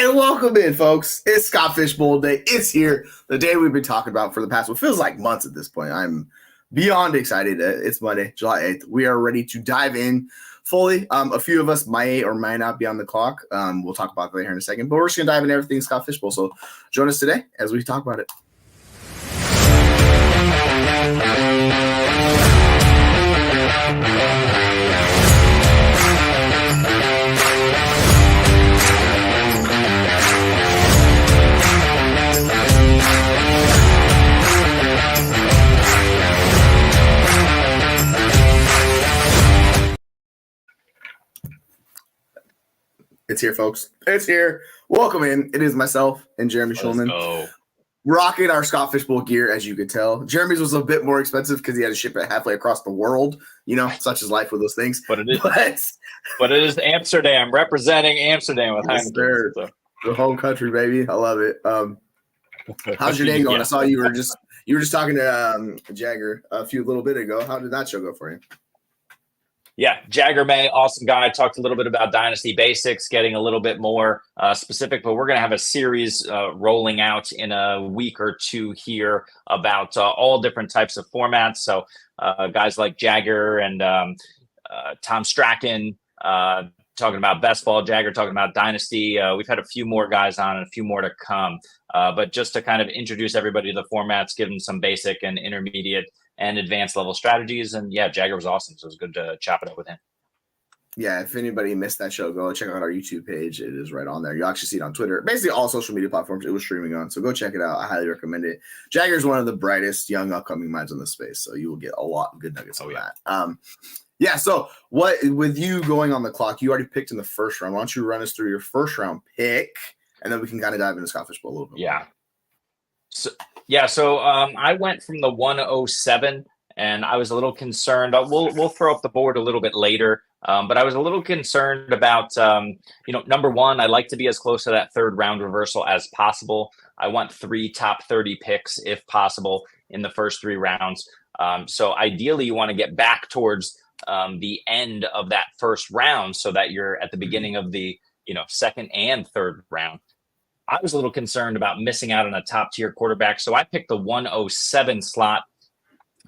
And welcome in, folks. It's Scott Fishbowl Day. It's here. The day we've been talking about for the past, what feels like months at this point. I'm beyond excited. It's Monday, July 8th. We are ready to dive in fully. A few of us might or might not be on the clock. We'll talk about that here in a second. But we're just going to dive into everything Scott Fishbowl. So join us today as we talk about it. It's here, folks. It's here. Welcome in. It is myself and Jeremy Schulman. Rocking our Scott Fishbowl gear, as you could tell. Jeremy's was a bit more expensive because he had to ship it halfway across the world. You know, such is life with those things. But it is Amsterdam, representing Amsterdam with Heineken. So. The home country, baby. I love it. How's your day going? I saw you were just talking to Jagger a little bit ago. How did that show go for you? Yeah, Jagger May, awesome guy. Talked a little bit about Dynasty Basics, getting a little bit more specific, but we're going to have a series rolling out in a week or two here about all different types of formats. So guys like Jagger and Tom Strachan talking about best ball, Jagger talking about Dynasty. We've had a few more guys on and a few more to come. But just to kind of introduce everybody to the formats, give them some basic and intermediate and advanced level strategies. And yeah, Jagger was awesome. So it was good to chop it up with him. Yeah, if anybody missed that show, go check out our YouTube page. It is right on there. You'll actually see it on Twitter. Basically all social media platforms it was streaming on. So go check it out. I highly recommend it. Jagger's one of the brightest young upcoming minds in the space. So you will get a lot of good nuggets on that. Yeah, so what with you going on the clock, you already picked in the first round. Why don't you run us through your first round pick, and then we can kind of dive into Scott Fishbowl a little bit more. So I went from the 107, and I was a little concerned. We'll throw up the board a little bit later, but I was a little concerned about, number one, I like to be as close to that third round reversal as possible. I want 3 top 30 picks, if possible, in the first 3 rounds. So ideally, you want to get back towards the end of that first round so that you're at the beginning of the second and third round. I was a little concerned about missing out on a top tier quarterback, so I picked the 107 slot.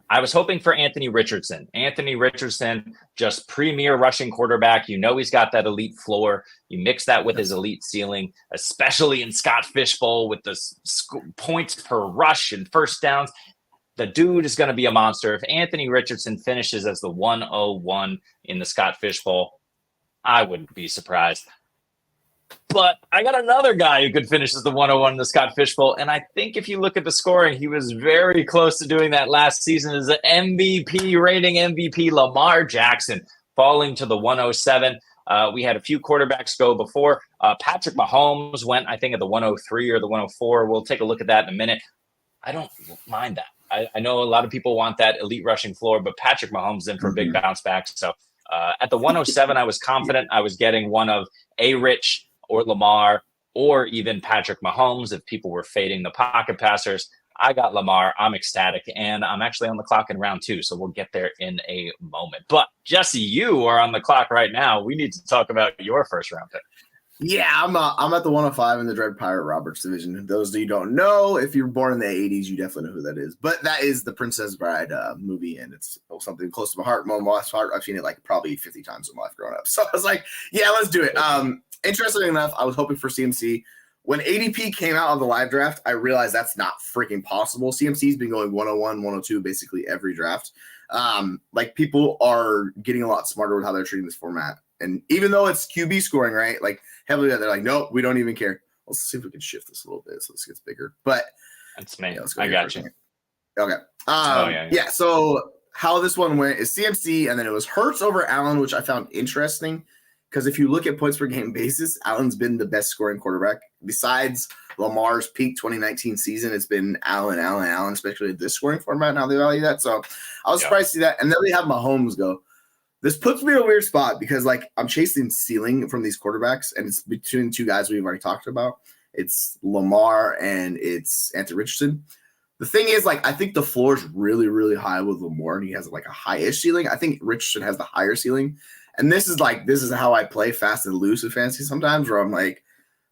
I was hoping for Anthony Richardson. Anthony Richardson, just premier rushing quarterback. He's got that elite floor. You mix that with his elite ceiling, especially in Scott Fishbowl with the points per rush and first downs. The dude is going to be a monster. If Anthony Richardson finishes as the 101 in the Scott Fishbowl, I wouldn't be surprised. But I got another guy who could finish as the 101 in the Scott Fishbowl. And I think if you look at the scoring, he was very close to doing that last season as an MVP, reigning MVP, Lamar Jackson, falling to the 107. We had a few quarterbacks go before. Patrick Mahomes went, I think, at the 103 or the 104. We'll take a look at that in a minute. I don't mind that. I know a lot of people want that elite rushing floor, but Patrick Mahomes is in for a big bounce back. So at the 107, I was confident I was getting one of A-Rich or Lamar or even Patrick Mahomes if people were fading the pocket passers. I got Lamar. I'm ecstatic. And I'm actually on the clock in round 2, so we'll get there in a moment. But Jesse, you are on the clock right now. We need to talk about your first round pick. Yeah, I'm at the 105 in the Dread Pirate Roberts division. Those of you who don't know, if you're born in the 80s, you definitely know who that is. But that is the Princess Bride movie, and it's something close to my heart. I've seen it like probably 50 times in my life growing up. So I was like, yeah, let's do it. Interestingly enough, I was hoping for CMC. When ADP came out on the live draft, I realized that's not freaking possible. CMC's been going 101, 102 basically every draft. People are getting a lot smarter with how they're treating this format. And even though it's QB scoring, right? Like heavily, they're like, nope, we don't even care. Let's see if we can shift this a little bit so this gets bigger. But that's me. Yeah, I got you. Okay. Yeah. So how this one went is CMC, and then it was Hurts over Allen, which I found interesting because if you look at points per game basis, Allen's been the best scoring quarterback besides Lamar's peak 2019 season. It's been Allen, especially this scoring format and how they value that. So I was surprised to see that. And then they have Mahomes go. This puts me in a weird spot because, I'm chasing ceiling from these quarterbacks, and it's between 2 guys we've already talked about. It's Lamar and it's Anthony Richardson. The thing is, I think the floor is really, really high with Lamar, and he has, a high-ish ceiling. I think Richardson has the higher ceiling. And this is how I play fast and loose with fantasy sometimes, where I'm like,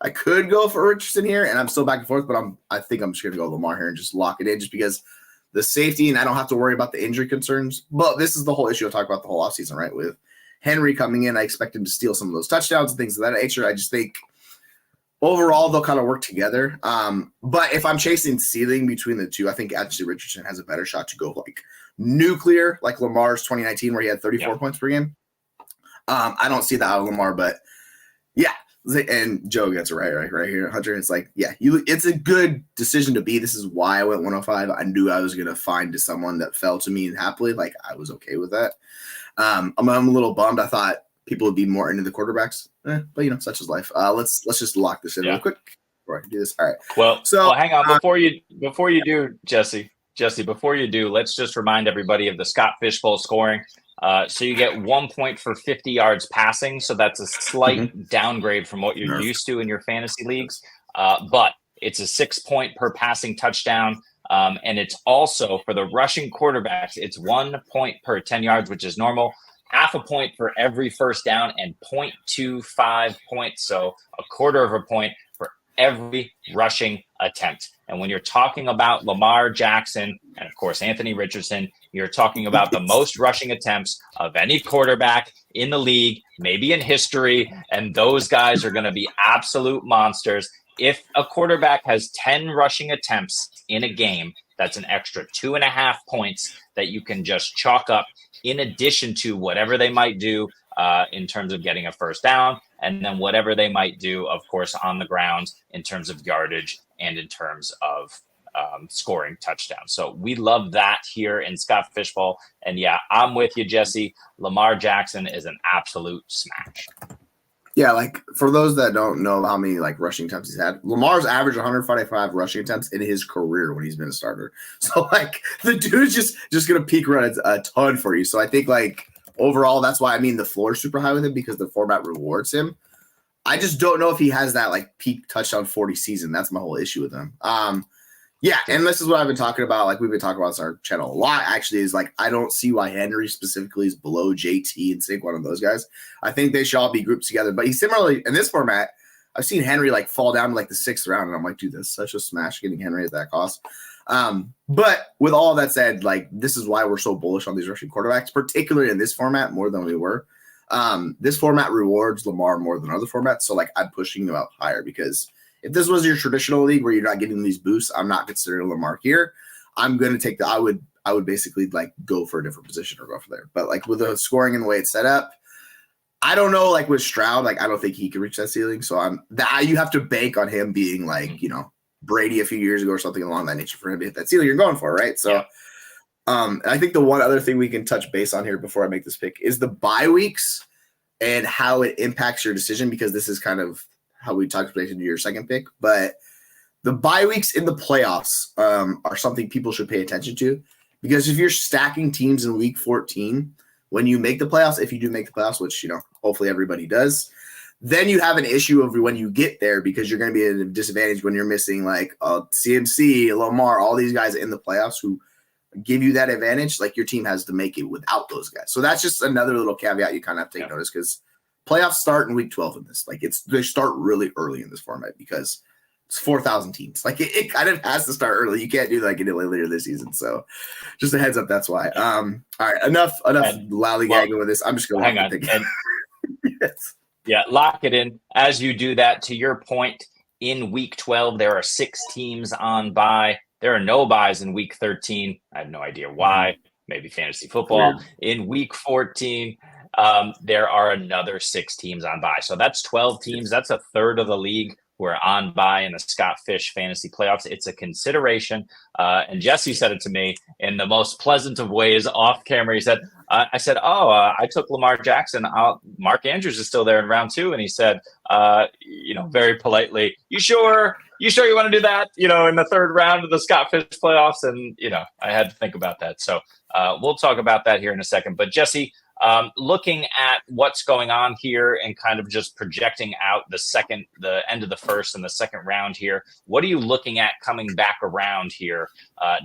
I could go for Richardson here, and I'm still back and forth, but I think I'm just going to go Lamar here and just lock it in just because the safety, and I don't have to worry about the injury concerns. But this is the whole issue I talk about the whole offseason, right? With Henry coming in, I expect him to steal some of those touchdowns and things of that nature. I just think overall they'll kind of work together. But if I'm chasing ceiling between the two, I think actually Richardson has a better shot to go like nuclear, like Lamar's 2019 where he had 34 points per game. I don't see that out of Lamar, but yeah. And Joe gets it right here. Hunter, it's like, yeah, it's a good decision to be. This is why I went 105. I knew I was going to find someone that fell to me and happily. Like, I was okay with that. I'm a little bummed. I thought people would be more into the quarterbacks, but such is life. Let's just lock this in real quick before I can do this. All right. Well, hang on before you do, Jesse, before you do, let's just remind everybody of the Scott Fish Bowl scoring. So you get 1 point for 50 yards passing. So that's a slight downgrade from what you're used to in your fantasy leagues. But it's a 6 point per passing touchdown. And it's also for the rushing quarterbacks, it's 1 point per 10 yards, which is normal. Half a point for every first down and 0.25 points. So a quarter of a point for every rushing attempt. And when you're talking about Lamar Jackson and, of course, Anthony Richardson, you're talking about the most rushing attempts of any quarterback in the league, maybe in history. And those guys are going to be absolute monsters. If a quarterback has 10 rushing attempts in a game, that's an extra 2.5 points that you can just chalk up in addition to whatever they might do in terms of getting a first down, and then whatever they might do, of course, on the ground in terms of yardage and in terms of scoring touchdowns. So we love that here in Scott Fish Bowl. And yeah, I'm with you, Jesse. Lamar Jackson is an absolute smash. Yeah, like for those that don't know how many like rushing attempts he's had, Lamar's averaged 145 rushing attempts in his career when he's been a starter. So like the dude's just gonna peak run a ton for you. So I think like overall, that's why the floor is super high with him because the format rewards him. I just don't know if he has that like peak touchdown 40 season. That's my whole issue with him. Yeah, and this is what I've been talking about. Like we've been talking about on our channel a lot. Actually, is like I don't see why Henry specifically is below JT and Saquon of those guys. I think they should all be grouped together. But he's similarly in this format. I've seen Henry like fall down to like the 6th round, and I'm like, dude, that's such a smash getting Henry at that cost. But with all that said, like this is why we're so bullish on these rushing quarterbacks, particularly in this format more than we were. This format rewards Lamar more than other formats, so like I'm pushing them out higher because. If this was your traditional league where you're not getting these boosts, I'm not considering Lamar here. I'm going to take I would basically like go for a different position or go for there. But like with the scoring and the way it's set up, I don't know, like with Stroud, like I don't think he can reach that ceiling. So you have to bank on him being like, Brady a few years ago or something along that nature for him to hit that ceiling you're going for, right? So I think the one other thing we can touch base on here before I make this pick is the bye weeks and how it impacts your decision, because this is kind of how we talked about into your second pick, but the bye weeks in the playoffs are something people should pay attention to, because if you're stacking teams in week 14, when you make the playoffs, if you do make the playoffs, which, hopefully everybody does, then you have an issue of when you get there, because you're going to be at a disadvantage when you're missing like CMC, Lamar, all these guys in the playoffs who give you that advantage. Like your team has to make it without those guys. So that's just another little caveat you kind of have to take notice, because playoffs start in week 12 in this. Like they start really early in this format because it's 4,000 teams. Like it kind of has to start early. You can't do like it later this season. So just a heads up. That's why. All right. Enough lollygagging with this. I'm just going to hang on. Yes. Yeah. Lock it in. As you do that, to your point, in week 12, there are 6 teams on bye. There are no buys in week 13. I have no idea why. Maybe fantasy football. Weird. In week 14, there are another 6 teams on bye. So that's 12 teams. That's a third of the league who are on bye in the Scott Fish fantasy playoffs. It's a consideration. And Jesse said it to me in the most pleasant of ways off camera. He said, I said, I took Lamar Jackson. Mark Andrews is still there in round 2. And he said, very politely, you sure you want to do that, in the third round of the Scott Fish playoffs? And, I had to think about that. So we'll talk about that here in a second. But Jesse, looking at what's going on here and kind of just projecting out the end of the first and the second round here, what are you looking at coming back around here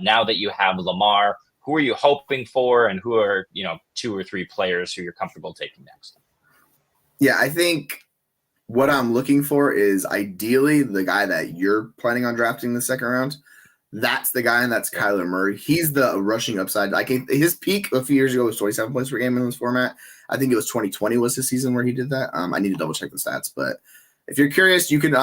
now that you have Lamar? Who are you hoping for, and who are 2 or 3 players who you're comfortable taking next? Yeah, I think what I'm looking for is ideally the guy that you're planning on drafting the second round. That's the guy, and that's Kyler Murray. He's the rushing upside. Like his peak a few years ago was 27 points per game in this format. I think it was 2020 was his season where he did that. I need to double check the stats, but if you're curious, you can.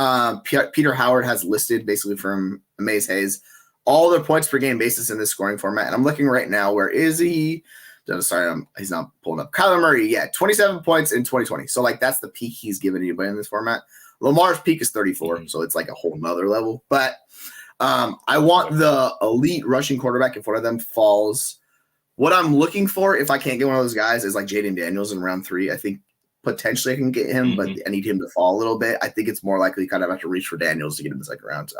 Peter Howard has listed basically from Amaze Hayes all their points per game basis in this scoring format, and I'm looking right now. Where is he? Sorry, he's not pulling up. Kyler Murray, yeah, 27 points in 2020. So like that's the peak he's given anybody in this format. Lamar's peak is 34, so it's like a whole nother level. But I want the elite rushing quarterback if one of them falls. What I'm looking for, if I can't get one of those guys, is like Jaden Daniels in round 3. I think potentially I can get him, but I need him to fall a little bit. I think it's more likely kind of have to reach for Daniels to get him in the second round.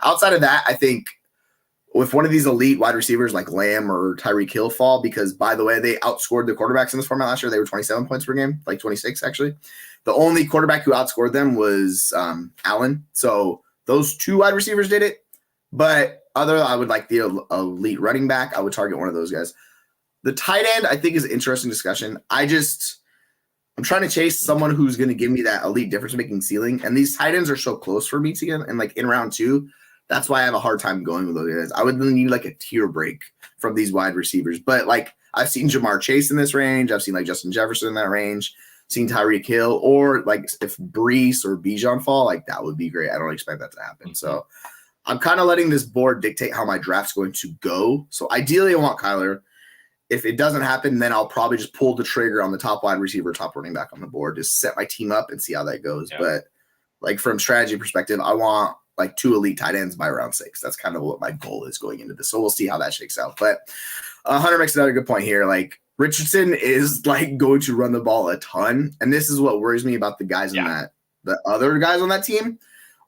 Outside of that, I think if one of these elite wide receivers like Lamb or Tyreek Hill fall, because by the way, they outscored the quarterbacks in this format last year. They were 27 points per game, like 26 actually. The only quarterback who outscored them was Allen. So those 2 wide receivers did it. But I would like the elite running back. I would target one of those guys. The tight end, I think, is an interesting discussion. I'm trying to chase someone who's going to give me that elite difference-making ceiling. And these tight ends are so close for me to get. And like in round 2, that's why I have a hard time going with those guys. I would need like a tier break from these wide receivers. But like I've seen Jamar Chase in this range. I've seen like Justin Jefferson in that range. Seen Tyreek Hill, or like if Brees or Bijan fall, like that would be great. I don't expect that to happen. So I'm kind of letting this board dictate how my draft's going to go. So ideally, I want Kyler. If it doesn't happen, then I'll probably just pull the trigger on the top wide receiver, top running back on the board, just set my team up and see how that goes. Yeah. But like from strategy perspective, I want like 2 elite tight ends by round 6. That's kind of what my goal is going into this. So we'll see how that shakes out. But Hunter makes another good point here. Like Richardson is like going to run the ball a ton. And this is what worries me about the guys in the other guys on that team.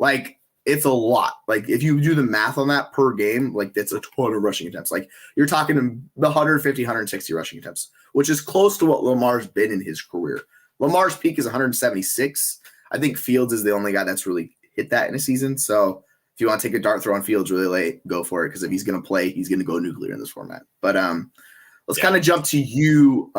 Like, it's a lot. Like if you do the math on that per game, like that's a ton of rushing attempts. Like you're talking the 150, 160 rushing attempts, which is close to what Lamar's been in his career. Lamar's peak is 176. I think Fields is the only guy that's really hit that in a season. So if you want to take a dart throw on Fields really late, go for it. Because if he's going to play, he's going to go nuclear in this format. But let's kind of jump to you.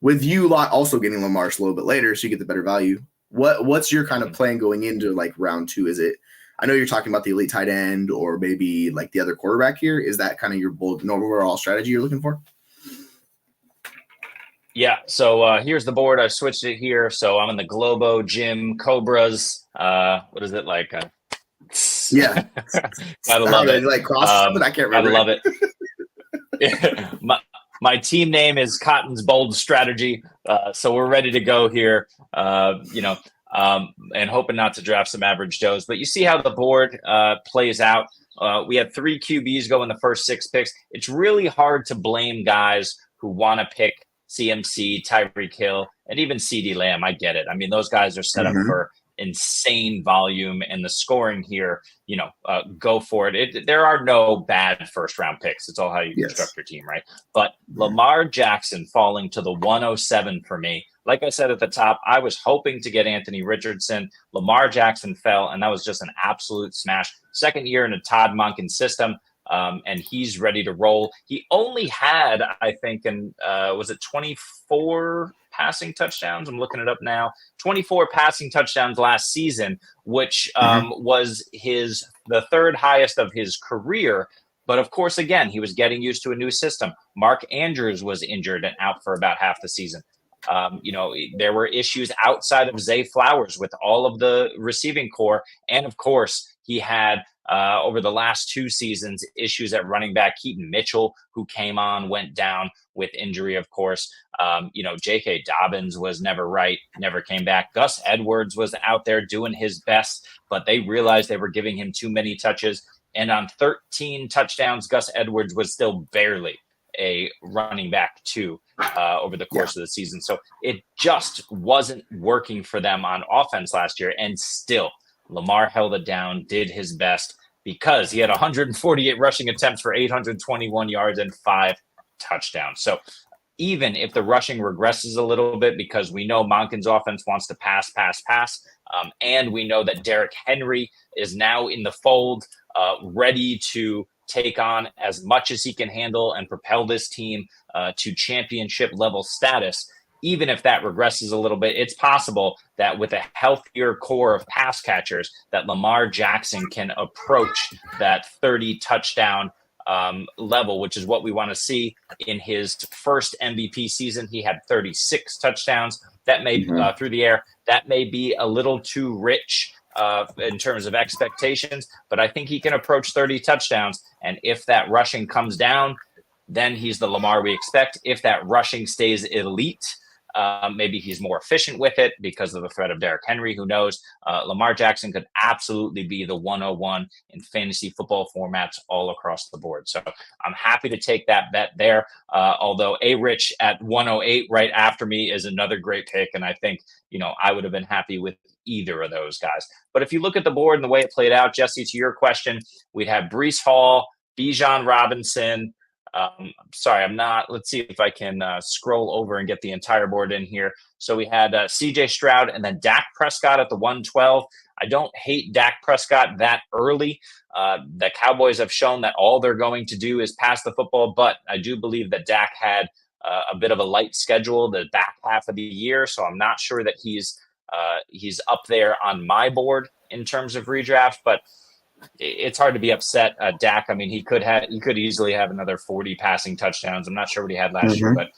With you also getting Lamar's a little bit later, so you get the better value. What's your kind of plan going into like round 2? Is it, I know you're talking about the elite tight end or maybe like the other quarterback here. Is that kind of your bold overall strategy you're looking for? Yeah. So here's the board. I switched it here. So I'm in the Globo Gym Cobras. What is it like? Yeah. Gotta love it. Like cross I can't remember. Gotta love it. My team name is Cotton's Bold Strategy. So we're ready to go here. And hoping not to draft some average Joes. But you see how the board plays out. We had 3 QBs go in the first 6 picks. It's really hard to blame guys who want to pick CMC, Tyreek Hill, and even CeeDee Lamb. I get it. I mean, those guys are set up for insane volume, and the scoring here, go for it. There are no bad first-round picks. It's all how you construct your team, right? But Lamar Jackson falling to the 107 for me. Like I said at the top, I was hoping to get Anthony Richardson. Lamar Jackson fell, and that was just an absolute smash. Second year in a Todd Monken system, and he's ready to roll. He only had, I think, was it 24 passing touchdowns? I'm looking it up now. 24 passing touchdowns last season, which was the 3rd highest of his career. But of course, again, he was getting used to a new system. Mark Andrews was injured and out for about half the season. There were issues outside of Zay Flowers with all of the receiving core. And of course, he had over the last 2 seasons issues at running back. Keaton Mitchell, who came on, went down with injury, of course. J.K. Dobbins was never right, never came back. Gus Edwards was out there doing his best, but they realized they were giving him too many touches. And on 13 touchdowns, Gus Edwards was still barely a running back 2 over the course of the season. So it just wasn't working for them on offense last year. And still, Lamar held it down, did his best, because he had 148 rushing attempts for 821 yards and 5 touchdowns. So even if the rushing regresses a little bit, because we know Monken's offense wants to pass, and we know that Derrick Henry is now in the fold, ready to take on as much as he can handle and propel this team to championship level status. even if that regresses a little bit, it's possible that with a healthier core of pass catchers, that Lamar Jackson can approach that 30 touchdown level, which is what we want to see. In his first MVP season, he had 36 touchdowns. That may through the air. That may be a little too rich in terms of expectations, but I think he can approach 30 touchdowns. And if that rushing comes down, then he's the Lamar we expect. If that rushing stays elite, maybe he's more efficient with it because of the threat of Derrick Henry. Who knows? Lamar Jackson could absolutely be the 101 in fantasy football formats all across the board. So I'm happy to take that bet there. Although A-Rich at 108 right after me is another great pick. And I think, I would have been happy with either of those guys. But if you look at the board and the way it played out, Jesse, to your question, we'd have Breece Hall, Bijan Robinson. Let's see if I can scroll over and get the entire board in here. So we had CJ Stroud and then Dak Prescott at the 112. I don't hate Dak Prescott that early. The Cowboys have shown that all they're going to do is pass the football, but I do believe that Dak had a bit of a light schedule the back half of the year. So I'm not sure that he's up there on my board in terms of redraft, but it's hard to be upset. Dak, I mean, he could easily have another 40 passing touchdowns. I'm not sure what he had last year, but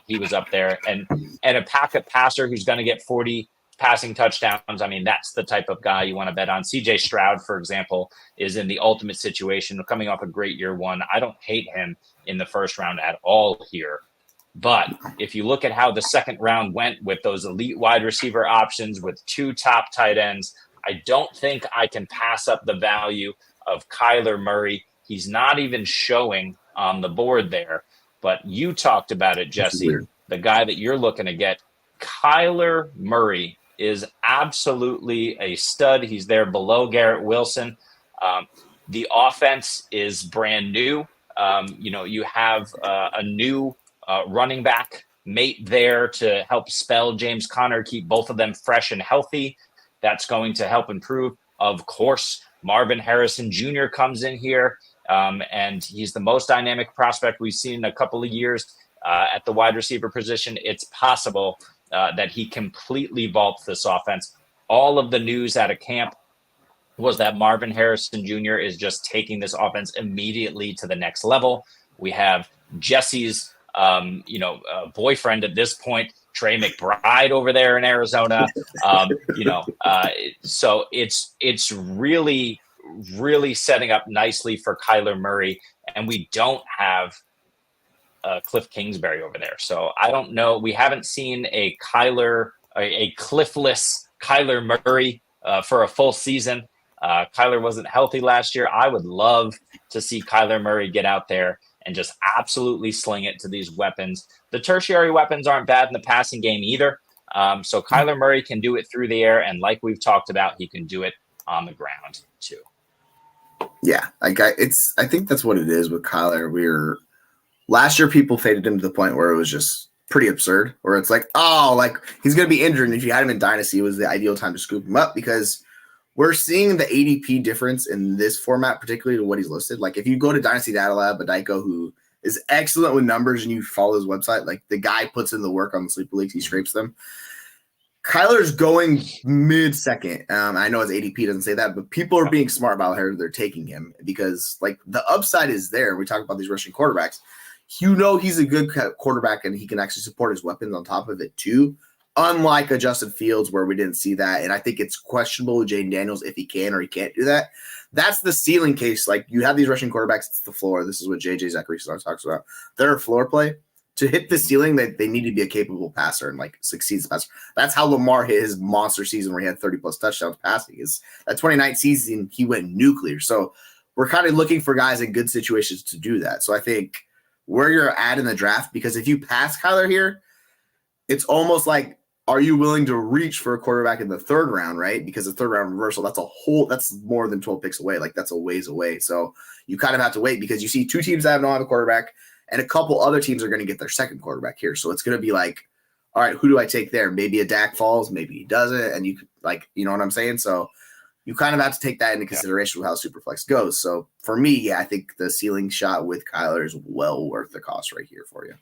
he was up there. And a pocket passer who's going to get 40 passing touchdowns. I mean, that's the type of guy you want to bet on. CJ Stroud, for example, is in the ultimate situation, coming off a great year one. I don't hate him in the first round at all here. But if you look at how the second round went with those elite wide receiver options with 2 top tight ends, I don't think I can pass up the value of Kyler Murray. He's not even showing on the board there, but you talked about it, Jesse, the guy that you're looking to get. Kyler Murray is absolutely a stud. He's there below Garrett Wilson. The offense is brand new. You have a new running back mate there to help spell James Conner, keep both of them fresh and healthy. That's going to help improve. Of course, Marvin Harrison Jr. comes in here, and he's the most dynamic prospect we've seen in a couple of years at the wide receiver position. It's possible that he completely vaults this offense. All of the news out of camp was that Marvin Harrison Jr. is just taking this offense immediately to the next level. We have Jesse's boyfriend at this point, Trey McBride, over there in Arizona. So it's really, really setting up nicely for Kyler Murray. And we don't have Cliff Kingsbury over there. So I don't know. We haven't seen a cliffless Kyler Murray for a full season. Kyler wasn't healthy last year. I would love to see Kyler Murray get out there and just absolutely sling it to these weapons. The tertiary weapons aren't bad in the passing game either. So Kyler Murray can do it through the air. And like we've talked about, he can do it on the ground too. Yeah. I think that's what it is with Kyler. Last year, people faded him to the point where it was just pretty absurd, where it's like, he's going to be injured. And if you had him in Dynasty, it was the ideal time to scoop him up because we're seeing the ADP difference in this format, particularly to what he's listed. Like if you go to Dynasty Data Lab, Badiko, who is excellent with numbers, and you follow his website, like the guy puts in the work on the sleeper leagues, he scrapes them. Kyler's going mid-second. I know his ADP doesn't say that, but people are being smart about how they're taking him because like the upside is there. We talk about these rushing quarterbacks. He's a good quarterback and he can actually support his weapons on top of it too. Unlike a Justin Fields where we didn't see that. And I think it's questionable with Jaden Daniels if he can or he can't do that. That's the ceiling case. Like you have these rushing quarterbacks, it's the floor. This is what JJ Zachariason talks about. They're a floor play. To hit the ceiling, they need to be a capable passer and like succeeds the passer. That's how Lamar hit his monster season where he had 30 plus touchdowns passing. Is that 29th season he went nuclear. So we're kind of looking for guys in good situations to do that. So I think where you're at in the draft, because if you pass Kyler here, it's almost like, are you willing to reach for a quarterback in the third round, right? Because the third round reversal, that's more than 12 picks away. Like that's a ways away. So you kind of have to wait because you see two teams that don't have a quarterback and a couple other teams are going to get their second quarterback here. So it's going to be like, all right, who do I take there? Maybe a Dak falls, maybe he doesn't. And you know what I'm saying? So you kind of have to take that into consideration with how Superflex goes. So for me, I think the ceiling shot with Kyler is well worth the cost right here for you.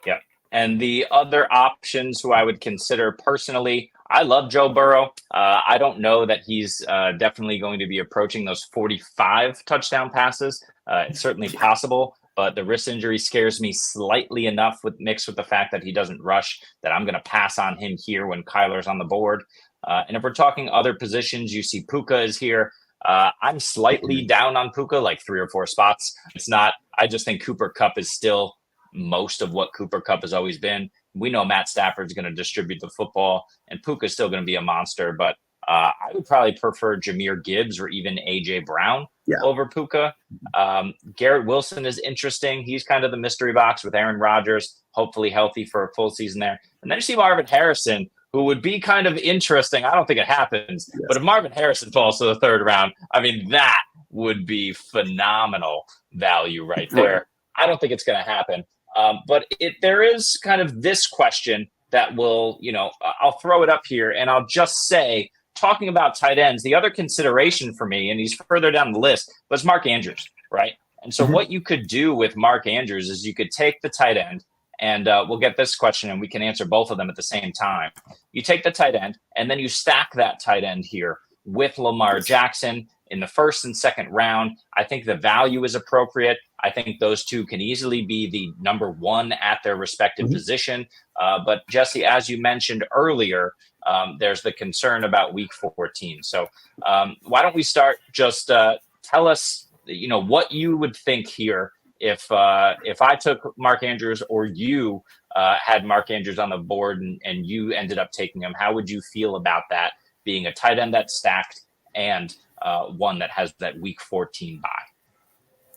Yeah. And the other options who I would consider personally, I love Joe Burrow. I don't know that he's definitely going to be approaching those 45 touchdown passes. It's certainly possible, but the wrist injury scares me slightly enough mixed with the fact that he doesn't rush that I'm going to pass on him here when Kyler's on the board. And if we're talking other positions, you see Puka is here. I'm slightly down on Puka, like 3 or 4 spots. It's not, I just think Cooper Kupp is still most of what Cooper Kupp has always been. We know Matt Stafford's going to distribute the football, and Puka is still going to be a monster. But I would probably prefer Jahmyr Gibbs or even AJ Brown over Puka. Garrett Wilson is interesting. He's kind of the mystery box with Aaron Rodgers, hopefully healthy for a full season there. And then you see Marvin Harrison, who would be kind of interesting. I don't think it happens, but if Marvin Harrison falls to the 3rd round, I mean, that would be phenomenal value right there. I don't think it's going to happen. But there is kind of this question that will, I'll throw it up here and I'll just say, talking about tight ends, the other consideration for me, and he's further down the list, was Mark Andrews, right? And so what you could do with Mark Andrews is you could take the tight end, and we'll get this question and we can answer both of them at the same time. You take the tight end and then you stack that tight end here with Lamar Jackson in the 1st and 2nd round. I think the value is appropriate. I think those two can easily be the number 1 at their respective position. But Jesse, as you mentioned earlier, there's the concern about week 14. So why don't we start? Just tell us, what you would think here if I took Mark Andrews or you had Mark Andrews on the board and you ended up taking him. How would you feel about that being a tight end that's stacked and one that has that week 14 bye?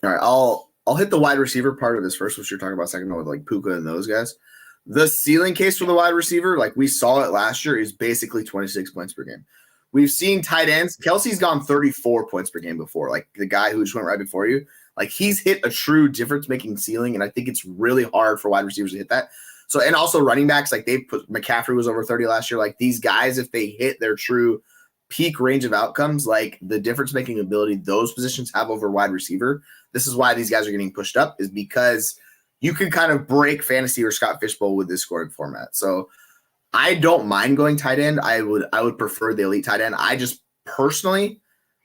All right, I'll hit the wide receiver part of this first, which you're talking about second with like Puka and those guys. The ceiling case for the wide receiver, like we saw it last year, is basically 26 points per game. We've seen tight ends. Kelsey's gone 34 points per game before, like the guy who just went right before you. Like he's hit a true difference-making ceiling, and I think it's really hard for wide receivers to hit that. So, and also running backs, like they put McCaffrey was over 30 last year. Like these guys, if they hit their true peak range of outcomes, like the difference-making ability those positions have over wide receiver. This is why these guys are getting pushed up, is because you can kind of break fantasy or Scott Fishbowl with this scoring format. So I don't mind going tight end. I would prefer the elite tight end. I just personally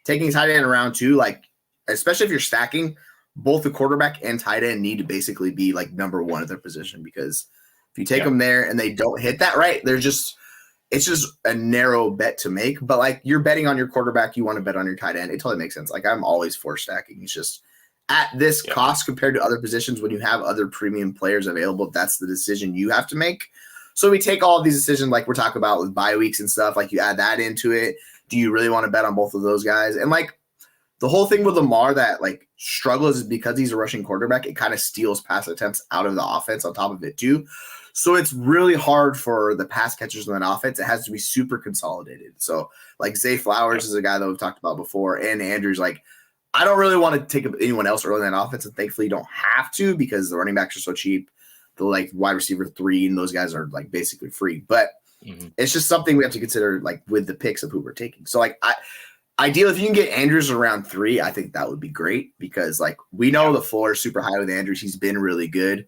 taking tight end in round 2, like especially if you're stacking, both the quarterback and tight end need to basically be like number 1 at their position, because if you take them there and they don't hit that right, it's just a narrow bet to make. But like you're betting on your quarterback, you want to bet on your tight end. It totally makes sense. Like I'm always for stacking. It's just at this cost compared to other positions, when you have other premium players available, that's the decision you have to make. So we take all of these decisions like we're talking about with bye weeks and stuff, like you add that into it. Do you really want to bet on both of those guys? And like the whole thing with Lamar that like struggles is because he's a rushing quarterback. It kind of steals pass attempts out of the offense on top of it too. So it's really hard for the pass catchers in that offense. It has to be super consolidated. So like Zay Flowers is a guy that we've talked about before, and Andrews, like I don't really want to take anyone else early in that offense, and thankfully you don't have to because the running backs are so cheap. The like wide receiver 3 and those guys are like basically free. But it's just something we have to consider like with the picks of who we're taking. So like ideally if you can get Andrews around 3, I think that would be great, because like we know the floor is super high with Andrews. He's been really good.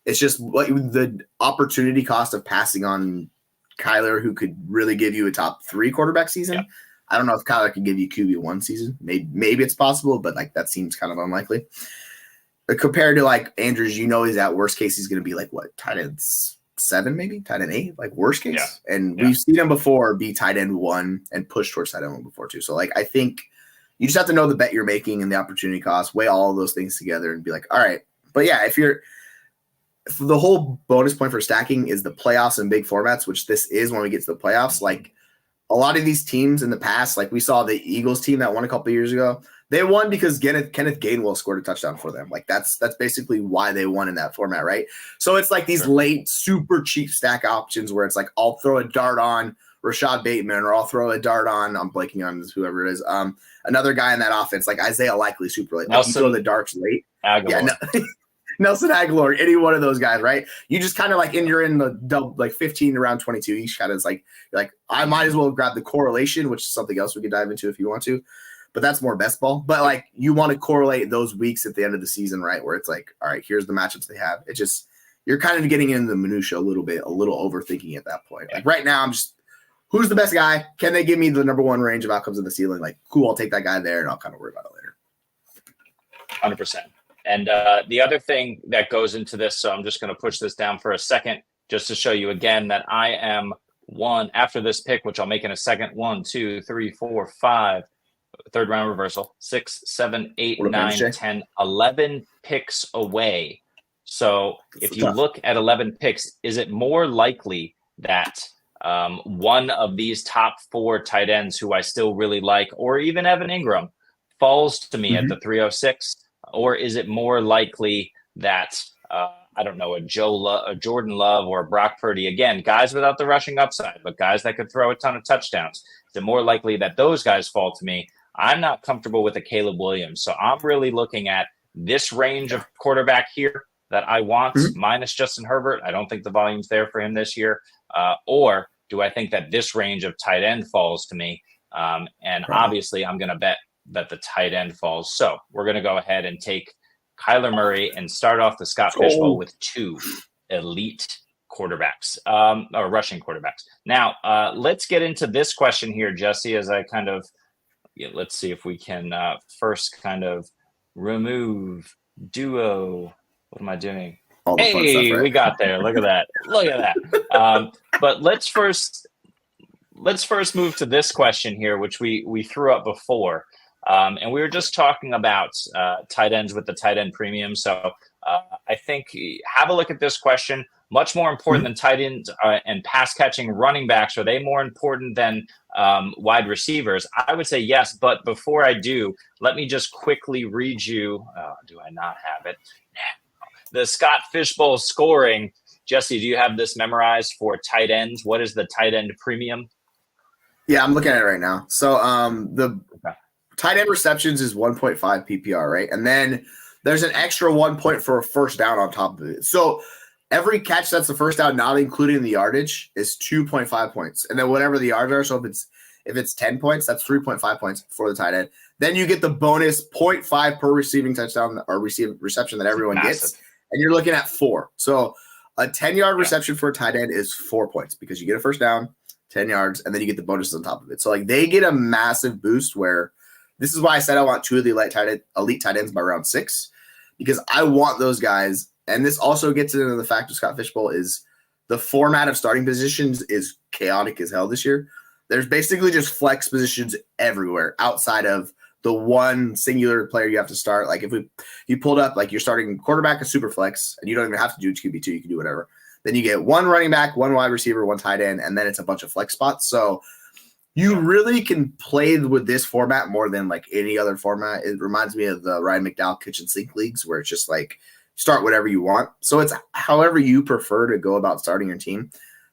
It's just like the opportunity cost of passing on Kyler, who could really give you a top 3 quarterback season. Yeah. I don't know if Kyler can give you QB1 season. Maybe it's possible, but like that seems kind of unlikely. But compared to like Andrews, he's at worst case he's going to be like what, tight end 7 maybe, tight end 8, like worst case. Yeah. And we've seen him before be tight end 1 and push towards tight end 1 before too. So like I think you just have to know the bet you're making and the opportunity cost, weigh all of those things together and be like, all right. But yeah, if the whole bonus point for stacking is the playoffs and big formats, which this is when we get to the playoffs, like a lot of these teams in the past, like we saw the Eagles team that won a couple of years ago, they won because Kenneth Gainwell scored a touchdown for them. Like that's basically why they won in that format, right? So it's like these late super cheap stack options where it's like I'll throw a dart on Rashad Bateman, or I'll throw a dart on, I'm blanking on whoever it is, another guy in that offense, like Isaiah Likely super late. Like you throw the darts late. Nelson Aguilar, any one of those guys, right? You just kind of like, and you're in the double, like 15 around 22. Each kind of is like, I might as well grab the correlation, which is something else we could dive into if you want to, but that's more best ball. But like, you want to correlate those weeks at the end of the season, right? Where it's like, all right, here's the matchups they have. It just, you're kind of getting into the minutia a little overthinking at that point. Like right now, I'm just, who's the best guy? Can they give me the number one range of outcomes of the ceiling? Like, cool, I'll take that guy there, and I'll kind of worry about it later. 100%. And the other thing that goes into this, so I'm just going to push this down for a second, just to show you again that I am after this pick, which I'll make in a second, 1, 2, 3, 4, 5, third round reversal, 6, 7, 8, 9, 10, 11 picks away. So if you look at 11 picks, is it more likely that one of these top 4 tight ends who I still really like, or even Evan Ingram, falls to me at the 306? Or is it more likely that, I don't know, a Jordan Love or a Brock Purdy, again, guys without the rushing upside, but guys that could throw a ton of touchdowns? Is it more likely that those guys fall to me? I'm not comfortable with a Caleb Williams. So I'm really looking at this range of quarterback here that I want, minus Justin Herbert. I don't think the volume's there for him this year. Or do I think that this range of tight end falls to me? And obviously, I'm going to bet that the tight end falls. So we're going to go ahead and take Kyler Murray and start off the Scott Fishbowl with 2 elite quarterbacks, or rushing quarterbacks. Now, let's get into this question here, Jesse, as I kind of, let's see if we can first kind of remove duo. What am I doing? Hey, stuff, right? We got there. Look at that. Look at that. But let's first move to this question here, which we threw up before. And we were just talking about tight ends with the tight end premium. So I think have a look at this question. Much more important than tight ends and pass catching running backs. Are they more important than wide receivers? I would say yes. But before I do, let me just quickly read you. Do I not have it? The Scott Fishbowl scoring. Jesse, do you have this memorized for tight ends? What is the tight end premium? Yeah, I'm looking at it right now. So the tight end receptions is 1.5 PPR, right? And then there's an extra 1 point for a first down on top of it. So every catch that's the first down, not including the yardage, is 2.5 points. And then whatever the yards are, so if it's 10 points, that's 3.5 points for the tight end. Then you get the bonus 0.5 per receiving touchdown or reception that everyone gets. And you're looking at 4. So a 10-yard reception for a tight end is 4 points because you get a first down, 10 yards, and then you get the bonuses on top of it. So like they get a massive boost where this is why I said I want 2 of the elite tight ends by round 6, because I want those guys. And this also gets into the fact of Scott Fishbowl is the format of starting positions is chaotic as hell this year. There's basically just flex positions everywhere outside of the one singular player you have to start. Like if you pulled up, like you're starting quarterback, a super flex, and you don't even have to do QB2, you can do whatever. Then you get 1 running back, 1 wide receiver, 1 tight end, and then it's a bunch of flex spots. So you really can play with this format more than like any other format. It reminds me of the Ryan McDowell kitchen sink leagues where it's just like start whatever you want. So it's however you prefer to go about starting your team.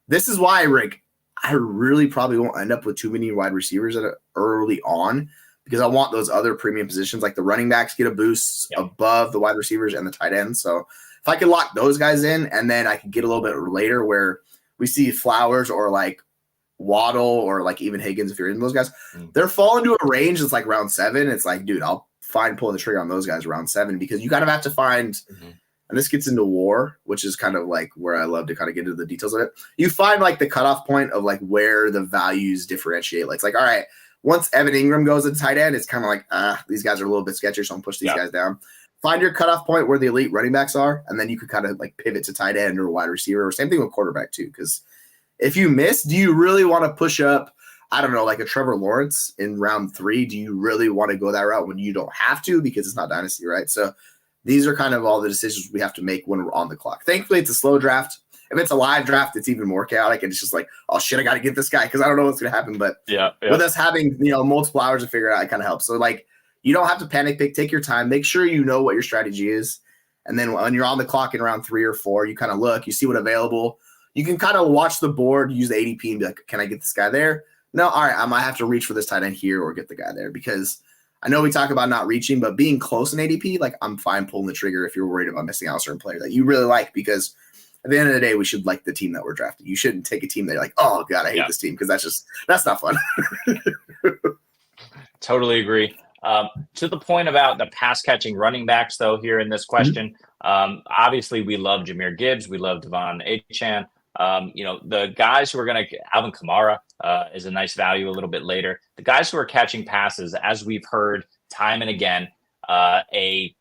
This is why, Rick, I really probably won't end up with too many wide receivers early on, because I want those other premium positions, like the running backs get a boost above the wide receivers and the tight ends. So if I could lock those guys in, and then I could get a little bit later where we see Flowers or like Waddle or like even Higgins, if you're in those guys, they're falling to a range that's like round 7. It's like, dude, I'll find pulling the trigger on those guys around 7, because you kind of have to find, and this gets into war, which is kind of like where I love to kind of get into the details of it. You find like the cutoff point of like where the values differentiate. Like it's like, all right, once Evan Ingram goes at tight end, it's kind of like, these guys are a little bit sketchy, so I'm push these guys down. Find your cutoff point where the elite running backs are, and then you could kind of like pivot to tight end or wide receiver, or same thing with quarterback too. Because if you miss, do you really want to push up, I don't know, like a Trevor Lawrence in round 3? Do you really want to go that route when you don't have to, because it's not dynasty, right? So these are kind of all the decisions we have to make when we're on the clock. Thankfully, it's a slow draft. If it's a live draft, it's even more chaotic, and it's just like, oh shit, I got to get this guy because I don't know what's going to happen. But with us having multiple hours to figure it out, it kind of helps. So like, you don't have to panic pick. Take your time. Make sure you know what your strategy is, and then when you're on the clock in round 3 or 4, you kind of look, you see what available. You can kind of watch the board, use the ADP, and be like, can I get this guy there? No, all right, I might have to reach for this tight end here or get the guy there, because I know we talk about not reaching, but being close in ADP, like I'm fine pulling the trigger if you're worried about missing out on a certain player that you really like, because at the end of the day, we should like the team that we're drafting. You shouldn't take a team that you're like, oh God, I hate this team, because that's not fun. Totally agree. To the point about the pass catching running backs, though, here in this question, Obviously, we love Jahmyr Gibbs. We love Devon Achane. The guys who are going to Alvin Kamara is a nice value a little bit later. The guys who are catching passes, as we've heard time and again, a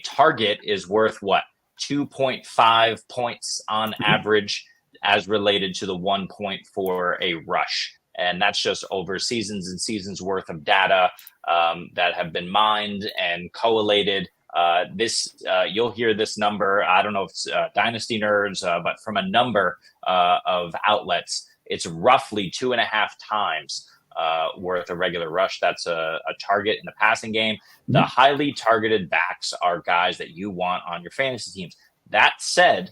target is worth 2.5 points on average as related to the 1 point for a rush. And that's just over seasons and seasons worth of data that have been mined and collated. You'll hear this number. I don't know if it's Dynasty Nerds, but from a number of outlets, it's roughly 2.5 times worth a regular rush. That's a target in the passing game. The highly targeted backs are guys that you want on your fantasy teams. That said,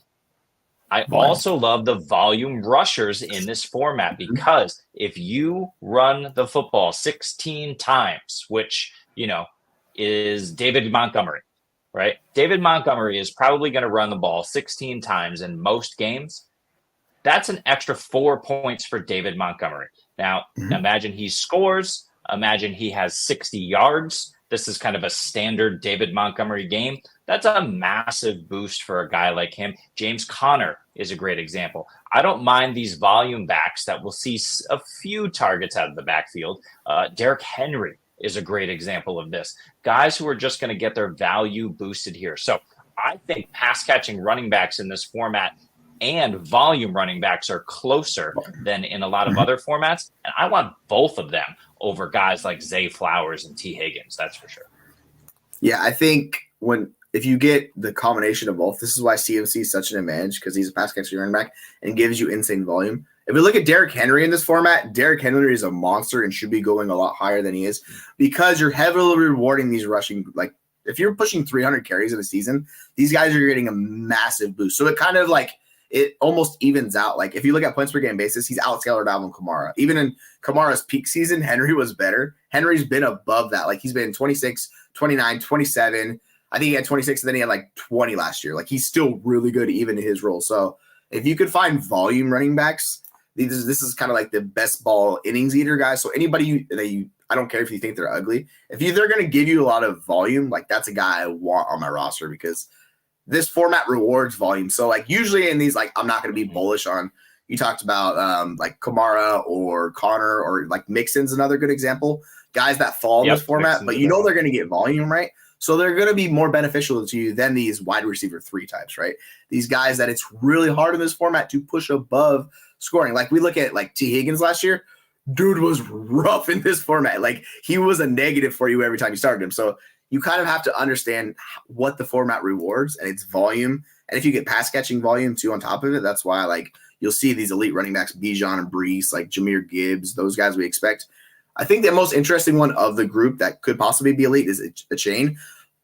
I also love the volume rushers in this format, because if you run the football 16 times, which, is David Montgomery, right? David Montgomery is probably going to run the ball 16 times in most games. That's an extra 4 points for David Montgomery. Now, imagine he scores. Imagine he has 60 yards. This is kind of a standard David Montgomery game. That's a massive boost for a guy like him. James Conner is a great example. I don't mind these volume backs that will see a few targets out of the backfield. Derrick Henry is a great example of this. Guys who are just going to get their value boosted here. So I think pass catching running backs in this format and volume running backs are closer than in a lot of other formats. And I want both of them over guys like Zay Flowers and T. Higgins. That's for sure. Yeah, I think if you get the combination of both, this is why CMC is such an advantage, because he's a pass catching running back and gives you insane volume. If we look at Derrick Henry in this format, Derrick Henry is a monster and should be going a lot higher than he is, because you're heavily rewarding these rushing. Like, if you're pushing 300 carries in a season, these guys are getting a massive boost. So it kind of it almost evens out. Like, if you look at points per game basis, he's outscaled Alvin Kamara. Even in Kamara's peak season, Henry was better. Henry's been above that. Like, he's been 26, 29, 27. I think he had 26, and then he had 20 last year. Like, he's still really good even in his role. So if you could find volume running backs, this is kind of like the best ball innings eater guys. So anybody I don't care if you think they're ugly. If they're going to give you a lot of volume, that's a guy I want on my roster, because this format rewards volume. So usually in these, I'm not going to be bullish on. You talked about Kamara or Connor, or Mixon's another good example. Guys that fall in this format, but they're going to get volume, right? So they're going to be more beneficial to you than these wide receiver 3 types, right? These guys that it's really hard in this format to push above scoring. We look at T. Higgins last year. Dude was rough in this format. He was a negative for you every time you started him. So you kind of have to understand what the format rewards, and it's volume. And if you get pass catching volume too on top of it, that's why you'll see these elite running backs, Bijan and Brees, Jahmyr Gibbs, those guys we expect. I think the most interesting one of the group that could possibly be elite is Achane,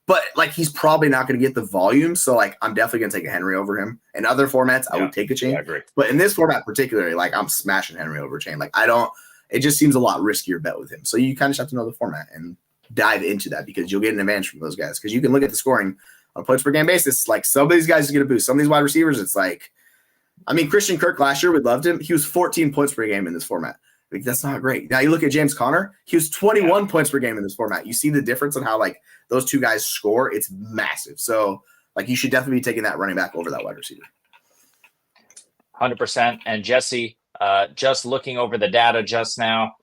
but he's probably not going to get the volume. So I'm definitely going to take a Henry over him. In other formats, I would take Achane. I agree. But in this format particularly, I'm smashing Henry over Achane. It just seems a lot riskier bet with him. So you kind of have to know the format and dive into that, because you'll get an advantage from those guys. Because you can look at the scoring on a points per game basis. Some of these guys get a boost. Some of these wide receivers, it's Christian Kirk last year, we loved him. He was 14 points per game in this format. That's not great. Now you look at James Conner, he was 21 points per game in this format. You see the difference on how those two guys score. It's massive. So you should definitely be taking that running back over that wide receiver. 100%. And Jesse, just looking over the data just now,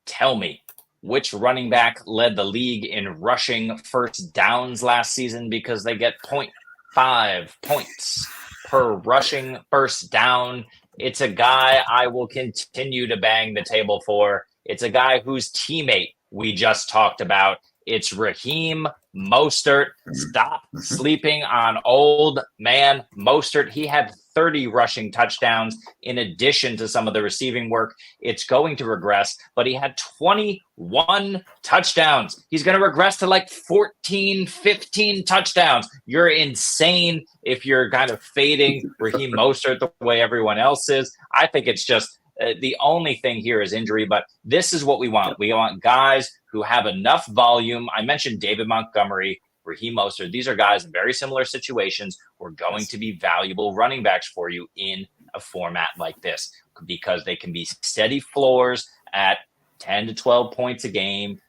tell me, which running back led the league in rushing first downs last season, because they get 0.5 points per rushing first down. It's a guy I will continue to bang the table for. It's a guy whose teammate we just talked about. It's Raheem Mostert. Stop sleeping on old man Mostert. He had 30 rushing touchdowns in addition to some of the receiving work. It's going to regress, but he had 21 touchdowns. He's going to regress to 14, 15 touchdowns. You're insane if you're kind of fading Raheem Mostert the way everyone else is. I think it's just the only thing here is injury, but this is what we want. We want guys who have enough volume. I mentioned David Montgomery, Raheem Mostert. These are guys in very similar situations who are going to be valuable running backs for you in a format like this, because they can be steady floors at 10 to 12 points a game.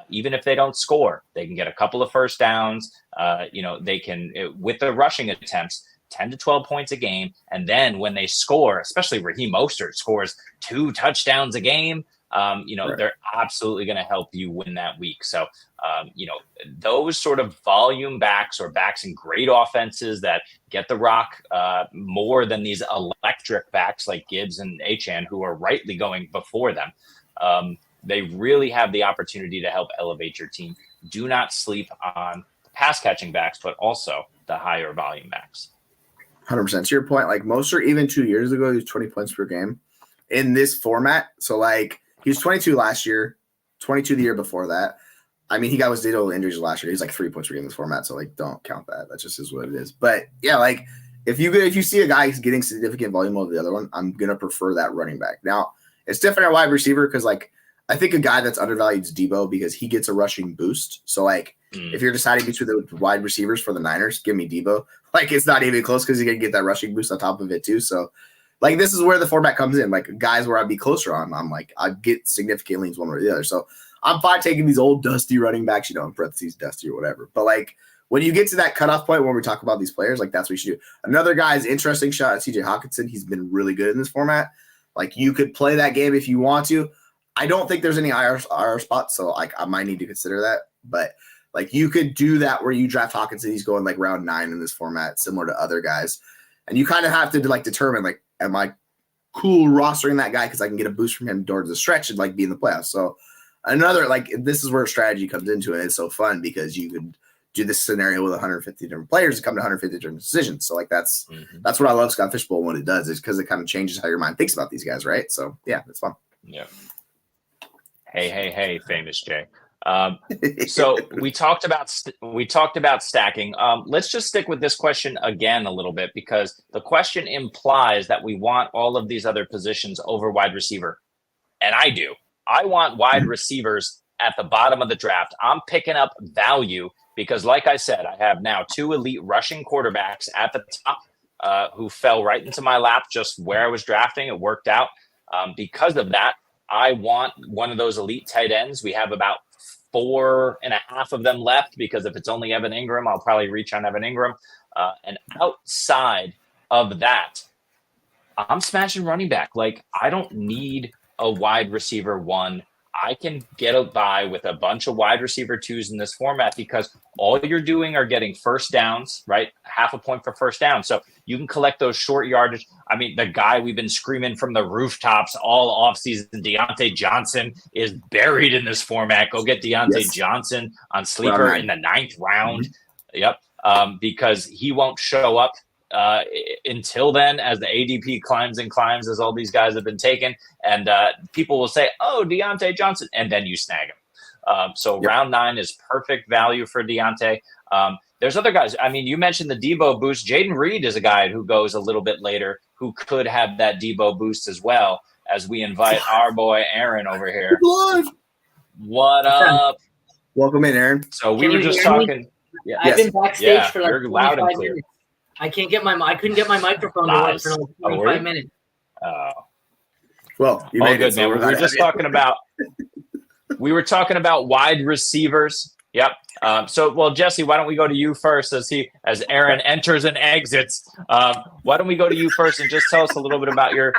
Even if they don't score, they can get a couple of first downs. They can, with the rushing attempts, 10 to 12 points a game. And then when they score, especially Raheem Mostert scores 2 touchdowns a game, right. They're absolutely going to help you win that week. So, those sort of volume backs or backs in great offenses that get the rock more than these electric backs like Gibbs and Achane, who are rightly going before them. They really have the opportunity to help elevate your team. Do not sleep on the pass catching backs, but also the higher volume backs. 100%. To your point, like Mostert, even 2 years ago, he was 20 points per game in this format. So like he was 22 last year, 22 the year before that. I mean, he got his little injuries last year. He's like 3 points per game in this format. So like, don't count that. That just is what it is. But yeah, like if you see a guy getting significant volume over the other one, I'm going to prefer that running back. Now it's different at wide receiver. Cause like, I think a guy that's undervalued is Debo because he gets a rushing boost. So like if you're deciding between the wide receivers for the Niners, give me Debo. Like it's not even close because you're going to get that rushing boost on top of it too. So like this is where the format comes in. Like guys where I'd be closer on, I'm like, I'd get significant leans one way or the other. So I'm fine taking these old dusty running backs, in parentheses, dusty or whatever. But like when you get to that cutoff point when we talk about these players, like that's what you should do. Another guy's interesting shot at CJ Hawkinson. He's been really good in this format. Like you could play that game if you want to. I don't think there's any IR spots, so like I might need to consider that. But like you could do that where you draft Hawkinson, he's going like round 9 in this format, similar to other guys, and you kind of have to like determine like, am I cool rostering that guy because I can get a boost from him towards the stretch and like be in the playoffs. So another like this is where strategy comes into it. It's so fun because you could do this scenario with 150 different players and come to 150 different decisions. So like that's what I love Scott Fishbowl when it does is because it kind of changes how your mind thinks about these guys, right? So yeah, it's fun. Yeah. Hey, famous Jay. So we talked about stacking. Let's just stick with this question again a little bit because the question implies that we want all of these other positions over wide receiver, and I do. I want wide receivers at the bottom of the draft. I'm picking up value because, like I said, I have now 2 elite rushing quarterbacks at the top who fell right into my lap just where I was drafting. It worked out. Because of that, I want one of those elite tight ends. We have about 4.5 of them left because if it's only Evan Ingram, I'll probably reach on Evan Ingram. And outside of that, I'm smashing running back. Like I don't need a wide receiver 1. I can get by with a bunch of wide receiver 2s in this format because all you're doing are getting first downs, right? 0.5 point for first down. So you can collect those short yardage. I mean, the guy we've been screaming from the rooftops all offseason, Deontay Johnson, is buried in this format. Go get Deontay Johnson on Sleeper in the 9th round. Yep. Because he won't show up until then, as the ADP climbs and climbs, as all these guys have been taken, and people will say, "Oh, Deontay Johnson," and then you snag him. So round 9 is perfect value for Deontay. There's other guys. I mean, you mentioned the Debo boost. Jaden Reed is a guy who goes a little bit later, who could have that Debo boost as well. As we invite our boy Aaron over here. What up? Welcome in, Aaron. So we were just talking. Yeah. I've been backstage for like 25 minutes. I couldn't get my microphone to work for like 25 minutes. Well, you made it. Man. We were talking about wide receivers. Yep. So Jesse, why don't we go to you first as Aaron enters and exits? Why don't we go to you first and just tell us a little bit about your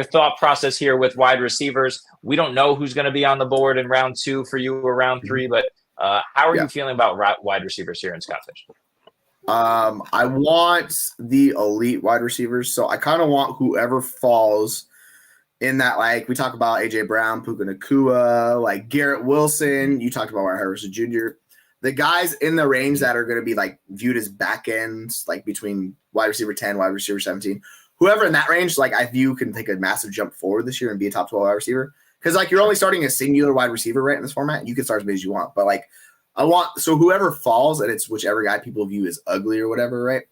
thought process here with wide receivers? We don't know who's going to be on the board in round 2 for you or round 3, but how are you feeling about wide receivers here in Scottish? I want the elite wide receivers. So I kind of want whoever falls in that, like we talk about AJ Brown, Puka Nacua, like Garrett Wilson. You talked about Harrison Jr. The guys in the range that are going to be like viewed as back ends, like between wide receiver 10, wide receiver 17, whoever in that range, like I view can take a massive jump forward this year and be a top 12 wide receiver. Because like you're only starting a singular wide receiver right in this format. You can start as many as you want, but like so whoever falls, and it's whichever guy people view as ugly or whatever, right?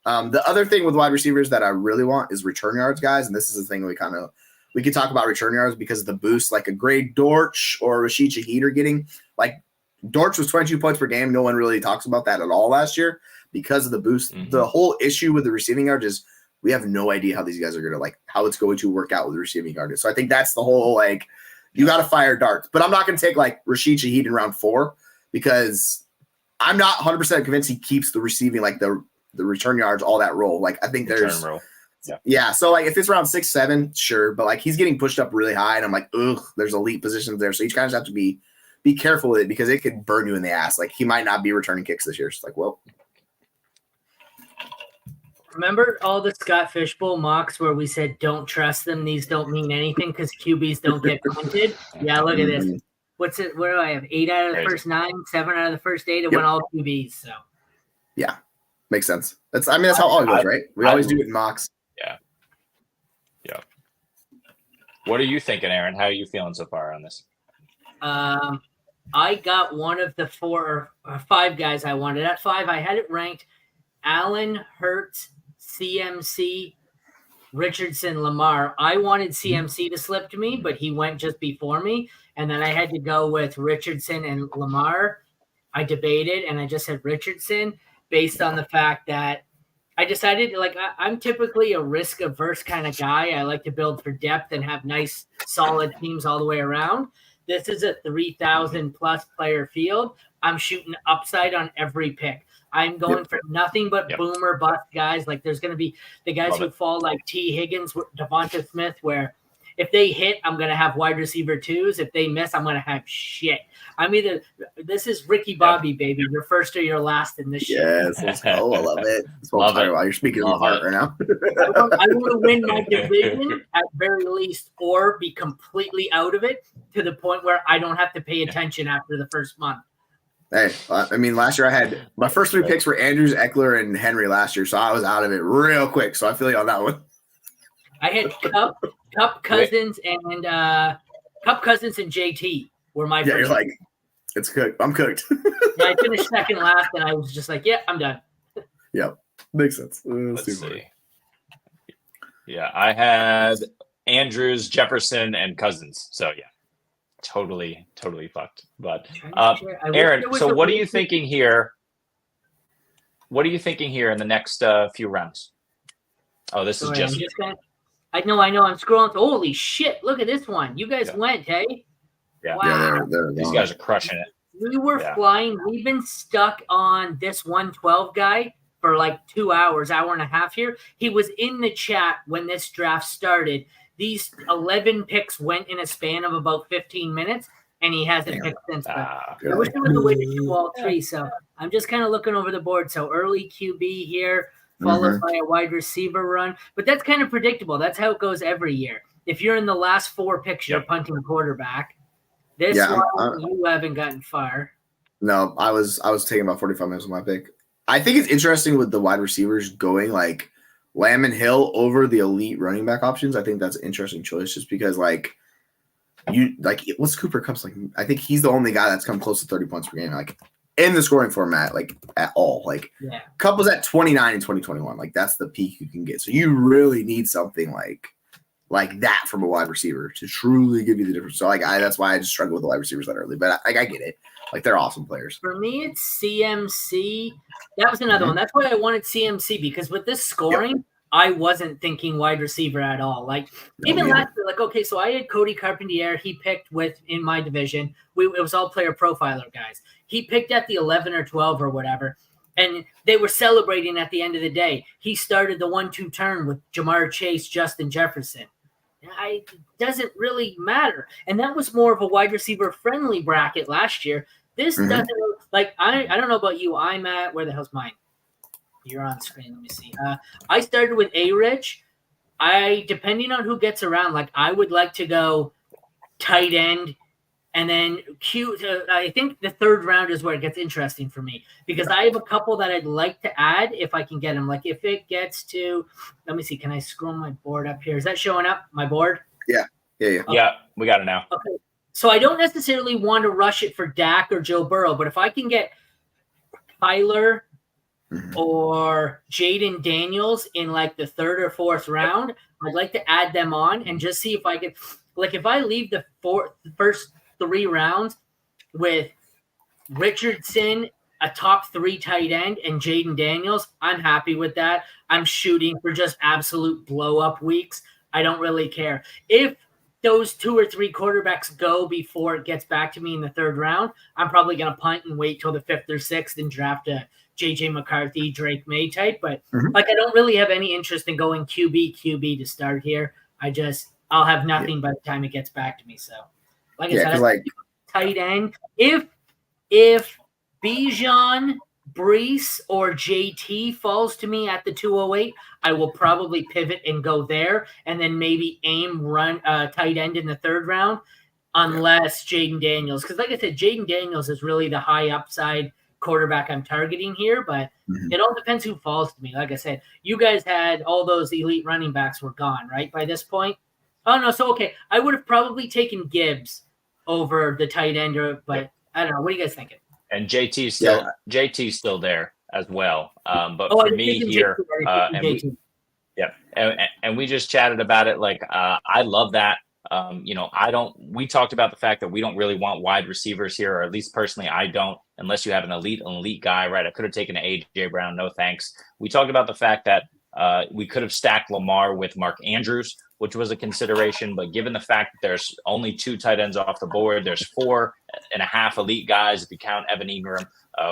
The other thing with wide receivers that I really want is return yards, guys. And this is the thing we could talk about return yards because of the boost, like a Greg Dortch or Rashid Shaheed are getting. Like Dortch was 22 points per game. No one really talks about that at all last year because of the boost. Mm-hmm. The whole issue with the receiving yards is we have no idea how these guys are going to how it's going to work out with the receiving yards. So I think that's the whole You got to fire darts. But I'm not going to take like Rashid Shaheed in round 4 because I'm not 100% convinced he keeps the receiving, like the return yards, all that role. Like I think there's yeah. So like if it's around 6, 7, sure, but like he's getting pushed up really high, and I'm like, ugh, there's elite positions there. So you kind of have to be careful with it because it could burn you in the ass. Like he might not be returning kicks this year. It's like, well. Remember all the Scott Fishbowl mocks where we said don't trust them, these don't mean anything because QBs don't get punted? Yeah, look at this. What's it? What do I have? 8 out of the first 9, 7 out of the first 8. It went all QBs. So yeah, makes sense. That's how all it goes, right? We always do it in mocks. Yeah. What are you thinking, Aaron? How are you feeling so far on this? I got one of the 4 or 5 guys I wanted. At 5, I had it ranked Allen, Hurts, CMC, Richardson, Lamar. I wanted CMC to slip to me, but he went just before me. And then I had to go with Richardson and Lamar. I debated, and I just said Richardson based on the fact that I decided, like, I'm typically a risk-averse kind of guy. I like to build for depth and have nice, solid teams all the way around. This is a 3,000-plus player field. I'm shooting upside on every pick. I'm going for nothing but boomer bust guys. Like there's going to be the guys who fall like T. Higgins, Devonta Smith, where if they hit, I'm going to have wide receiver 2s. If they miss, I'm going to have shit. This is Ricky Bobby, baby. Your first or your last in this shit. Yes, let's go. I love it. That's what I'm talking about. You're speaking of heart right now. I want to win my division at very least or be completely out of it to the point where I don't have to pay attention after the first month. Hey, I mean, last year I had my first 3 picks were Andrews, Eckler, and Henry last year, so I was out of it real quick. So I feel you on that one. I had Cup Cousins and JT were my first. You're like, it's cooked. I'm cooked. Yeah, I finished second last, and I was just like, yeah, I'm done. Yep, makes sense. Let's see. Yeah, I had Andrews, Jefferson, and Cousins. So yeah. Totally fucked. But Aaron, so what are you thinking here? What are you thinking here in the next few rounds? Oh, this is just. I know. I'm scrolling. Holy shit! Look at this one. You guys went, hey? Yeah. Wow. They're These guys are crushing it. We were flying. We've been stuck on this 112 guy for like 2 hours, hour and a half here. He was in the chat when this draft started. These 11 picks went in a span of about 15 minutes, and he hasn't picked since. I wish there was a way to do all 3. So I'm just kind of looking over the board. So early QB here, followed by a wide receiver run. But that's kind of predictable. That's how it goes every year. If you're in the last 4 picks, you're punting quarterback. This one, you haven't gotten far. No, I was taking about 45 minutes with my pick. I think it's interesting with the wide receivers going like Lamb and Hill over the elite running back options. I think that's an interesting choice just because what's Cooper Kupp's like? I think he's the only guy that's come close to 30 points per game, like in the scoring format, like at all. Like Kupp was at 29 in 2021. Like that's the peak you can get. So you really need something like that from a wide receiver to truly give you the difference. So that's why I just struggle with the wide receivers that early. But I get it. Like they're awesome players. For me, it's CMC. That was another one. That's why I wanted CMC because with this scoring, I wasn't thinking wide receiver at all. Like even last year, like okay, so I had Cody Carpentier. He picked in my division. It was all player profiler guys. He picked at the 11 or 12 or whatever, and they were celebrating at the end of the day. He started the 1-2 turn with Jamar Chase, Justin Jefferson. It doesn't really matter, and that was more of a wide receiver friendly bracket last year. This doesn't like I don't know about you. I'm at where the hell's mine? You're on screen. Let me see. I started with A-Rich. Depending on who gets around, like I would like to go tight end, and then I think the 3rd round is where it gets interesting for me because I have a couple that I'd like to add if I can get them. Like if it gets to, let me see. Can I scroll my board up here? Is that showing up? My board? Yeah. Okay. Yeah, we got it now. Okay. So I don't necessarily want to rush it for Dak or Joe Burrow, but if I can get Kyler or Jaden Daniels in like the 3rd or 4th round, I'd like to add them on and just see if I could, like if I leave the first 3 rounds with Richardson, a top 3 tight end, and Jaden Daniels, I'm happy with that. I'm shooting for just absolute blow up weeks. I don't really care. If those 2 or 3 quarterbacks go before it gets back to me in the third round, I'm probably going to punt and wait till the 5th or 6th and draft a JJ McCarthy, Drake May type. But I don't really have any interest in going QB to start here. I'll have nothing by the time it gets back to me. So, like I said, tight end. If Bijan, Brees, or JT falls to me at the 208, I will probably pivot and go there, and then maybe run tight end in the third round, unless Jaden Daniels. Because, like I said, Jaden Daniels is really the high upside quarterback I'm targeting here, but it all depends who falls to me. Like I said, you guys had all those elite running backs were gone, right, by this point? Oh, no, so, okay, I would have probably taken Gibbs over the tight end, but I don't know. What are you guys thinking? And JT's still there as well. But for me here, and we just chatted about it. Like, I love that. We talked about the fact that we don't really want wide receivers here, or at least personally, I don't, unless you have an elite guy, right? I could have taken an AJ Brown. No, thanks. We talked about the fact that we could have stacked Lamar with Mark Andrews, which was a consideration. But given the fact that there's only 2 tight ends off the board, there's 4.5 elite guys, if you count Evan Ingram,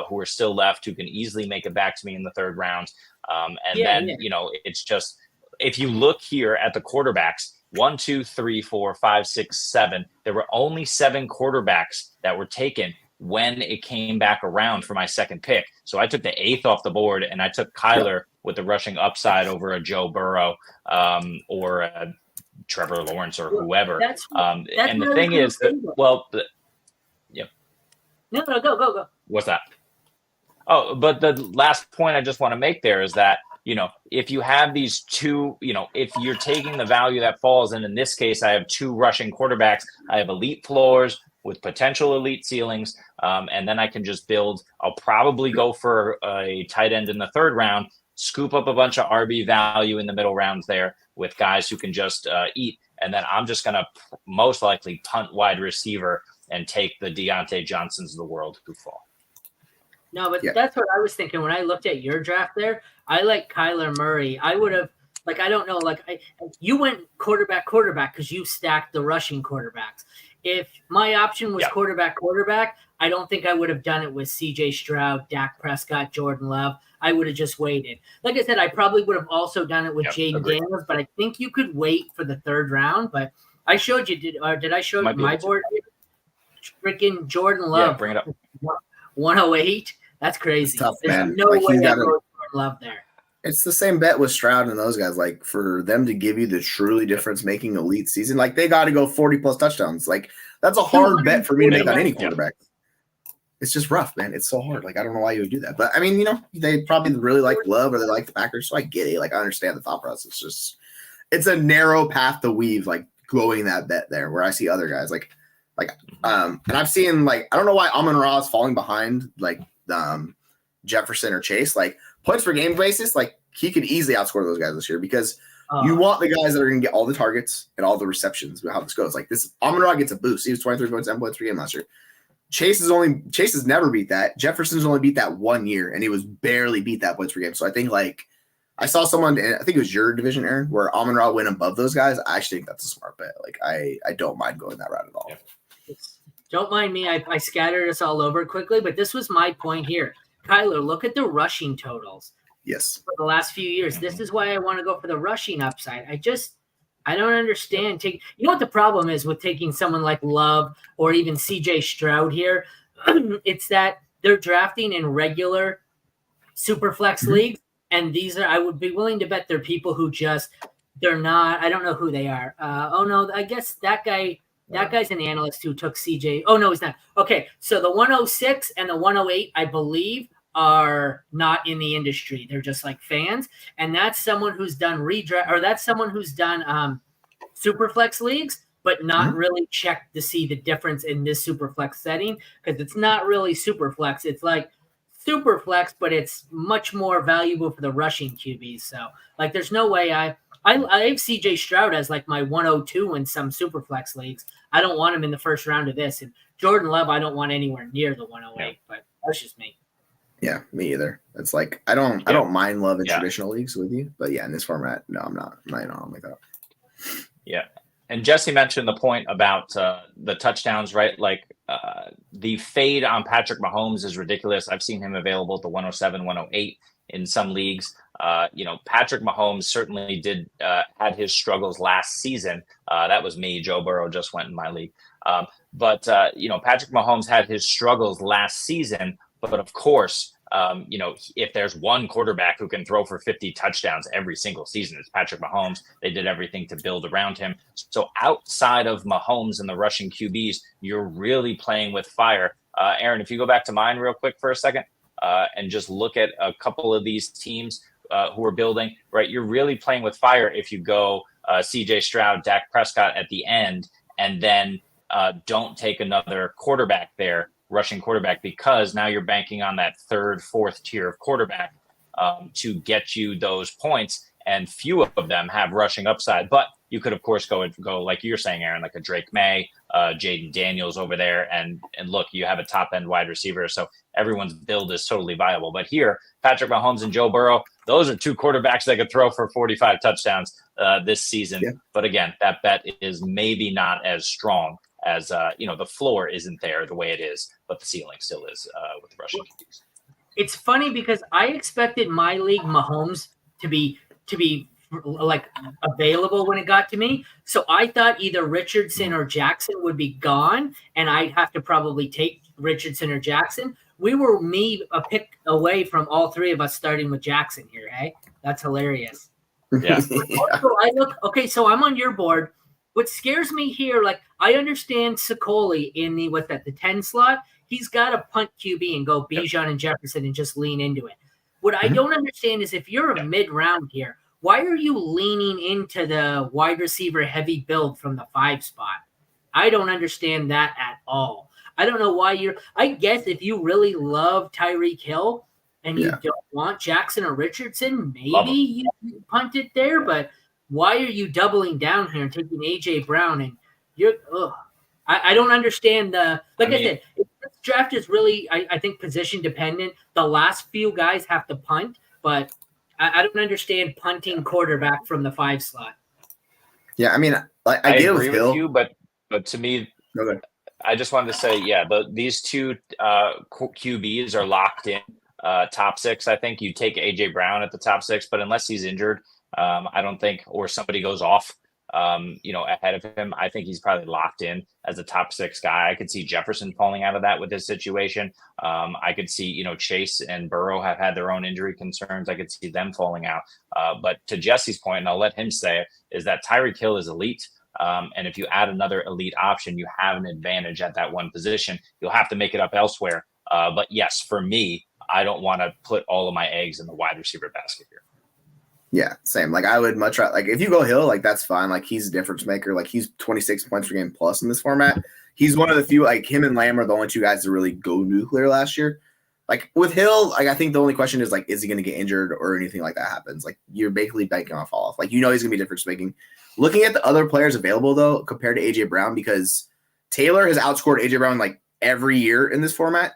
who are still left, who can easily make it back to me in the third round. It's just, if you look here at the quarterbacks, 1, 2, 3, 4, 5, 6, 7, there were only 7 quarterbacks that were taken when it came back around for my second pick. So I took the 8th off the board, and I took Kyler with the rushing upside over a Joe Burrow or a Trevor Lawrence or whoever. And the thing is, No, go. What's that? Oh, but the last point I just want to make there is that, if you have these 2, if you're taking the value that falls, and in this case, I have 2 rushing quarterbacks, I have elite floors with potential elite ceilings, and then I can just build. I'll probably go for a tight end in the third round, scoop up a bunch of RB value in the middle rounds there with guys who can just eat, and then I'm just going to most likely punt wide receiver and take the Deontay Johnsons of the world who fall. No, but that's what I was thinking when I looked at your draft there. I like Kyler Murray. I would have, I don't know, you went quarterback because you stacked the rushing quarterbacks. If my option was quarterback, I don't think I would have done it with CJ Stroud, Dak Prescott, Jordan Love. I would have just waited. Like I said, I probably would have also done it with Jaden Daniels, but I think you could wait for the third round. But I showed you, did I show you my board? Freaking Jordan Love. Yeah, bring it up. 108. That's crazy. Tough, There's man. no way I Jordan Love there. It's the same bet with Stroud and those guys. Like, for them to give you the truly difference-making elite season, they got to go 40-plus touchdowns. That's a hard bet for me to make on any quarterback. It's just rough, man. It's so hard. I don't know why you would do that. But, I mean, they probably really like Love or they like the Packers, so I get it. I understand the thought process. It's a narrow path to weave, going that bet there, where I see other guys, and I've seen, I don't know why Amon-Ra is falling behind, Jefferson or Chase. Points per game basis, he could easily outscore those guys this year because you want the guys that are going to get all the targets and all the receptions. How this goes, this Amon-Ra gets a boost. He was 23 points, 7 points per game last year. Chase has never beat that. Jefferson's only beat that 1 year, and he was barely beat that points per game. So I think I saw someone, I think it was your division, Aaron, where Amon-Ra went above those guys. I actually think that's a smart bet. I don't mind going that route at all. Yeah. Don't mind me. I scattered us all over quickly, but this was my point here. Kyler, look at the rushing totals. Yes. For the last few years. This is why I want to go for the rushing upside. I don't understand. You know what the problem is with taking someone like Love or even CJ Stroud here? It's that they're drafting in regular super flex leagues. And I would be willing to bet they're people who they're not, I don't know who they are. I guess that guy's an analyst who took CJ. Oh, no, he's not. Okay, so the 106 and the 108, I believe, are not in the industry. They're just fans. And that's someone who's done redraft, or that's someone who's done Superflex leagues, but not really checked to see the difference in this Superflex setting, because it's not really Superflex. It's Superflex, but it's much more valuable for the rushing QBs. So, there's no way I have CJ Stroud as my 102 in some Superflex leagues. I don't want him in the first round of this. And Jordan Love, I don't want anywhere near the 108, but that's just me. Yeah, me either. It's I don't mind Love in traditional leagues with you, but in this format, no, I'm not on like that. Yeah. And Jesse mentioned the point about the touchdowns, right? Like the fade on Patrick Mahomes is ridiculous. I've seen him available at the 107, 108 in some leagues. Patrick Mahomes certainly did had his struggles last season. That was me. Joe Burrow just went in my league. But Patrick Mahomes had his struggles last season. But of course, if there's one quarterback who can throw for 50 touchdowns every single season, it's Patrick Mahomes. They did everything to build around him. So outside of Mahomes and the rushing QBs, you're really playing with fire. Aaron, if you go back to mine real quick for a second and just look at a couple of these teams who are building, right? You're really playing with fire if you go CJ Stroud, Dak Prescott at the end, and then don't take another quarterback there, rushing quarterback, because now you're banking on that third, fourth tier of quarterback to get you those points, and few of them have rushing upside. But you could, of course, go like you're saying, Aaron, like a Drake May, Jaden Daniels over there, and look, you have a top end wide receiver, so everyone's build is totally viable. But here, Patrick Mahomes and Joe Burrow, those are two quarterbacks that could throw for 45 touchdowns this season. Yeah. But again, that bet is maybe not as strong as the floor isn't there the way it is, but the ceiling still is with the rushing QBs. It's funny because I expected my league Mahomes to be like available when it got to me. So I thought either Richardson or Jackson would be gone, and I'd have to probably take Richardson or Jackson. We were a pick away from all three of us starting with Jackson here, hey? That's hilarious. Yeah. Also, so I'm on your board. What scares me here, like I understand Sicoli in the 10 slot. He's got to punt QB and go Bijan and Jefferson and just lean into it. What I don't understand is if you're a mid-round here, why are you leaning into the wide receiver heavy build from the 5 spot? I don't understand that at all. I don't know why I guess if you really love Tyreek Hill and you don't want Jackson or Richardson, maybe you punt it there, but why are you doubling down here and taking A.J. Brown? And I don't understand I said, this draft is really, I think, position dependent. The last few guys have to punt, but I don't understand punting quarterback from the 5 slot. Yeah, I mean, I agree with you, but to me, I just wanted to say, these two QBs are locked in top 6. I think you take A.J. Brown at the top 6, but unless he's injured, I don't think, or somebody goes off, ahead of him, I think he's probably locked in as a top 6 guy. I could see Jefferson falling out of that with this situation. I could see, Chase and Burrow have had their own injury concerns. I could see them falling out. But to Jesse's point, and I'll let him say it, is that Tyreek Hill is elite. And if you add another elite option, you have an advantage at that one position. You'll have to make it up elsewhere. But yes, for me, I don't want to put all of my eggs in the wide receiver basket here. Yeah, same. Like I would much rather, like if you go Hill, like that's fine. Like he's a difference maker. Like he's 26 points per game plus in this format. He's one of the few, like him and Lamb are the only two guys to really go nuclear last year. Like with Hill, like I think the only question is like, is he going to get injured or anything like that happens? Like you're basically banking on fall off. Like he's going to be difference making. Looking at the other players available though, compared to AJ Brown, because Taylor has outscored AJ Brown like every year in this format.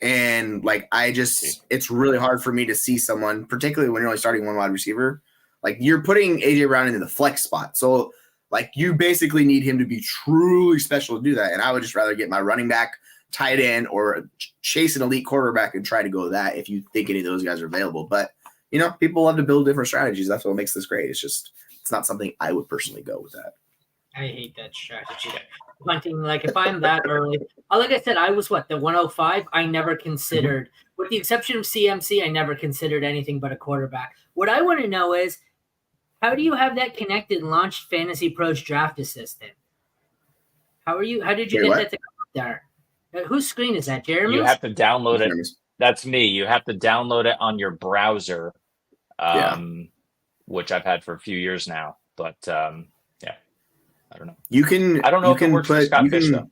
And like, it's really hard for me to see someone, particularly when you're only starting one wide receiver, like you're putting AJ Brown into the flex spot. So like you basically need him to be truly special to do that. And I would just rather get my running back, tight end, or chase an elite quarterback and try to go that if you think any of those guys are available. But people love to build different strategies. That's what makes this great. It's not something I would personally go with that. I hate that strategy. Punting, like if I'm that early, like I said, I was the 105. I never considered, with the exception of CMC, I never considered anything but a quarterback. What I want to know is, how do you have that connected and launched Fantasy Pros Draft Assistant? How did you get that to come up there? Whose screen is that, Jeremy? You have to download it. That's me. You have to download it on your browser, which I've had for a few years now. But I don't know. I don't know if it works for Scott Fish, though.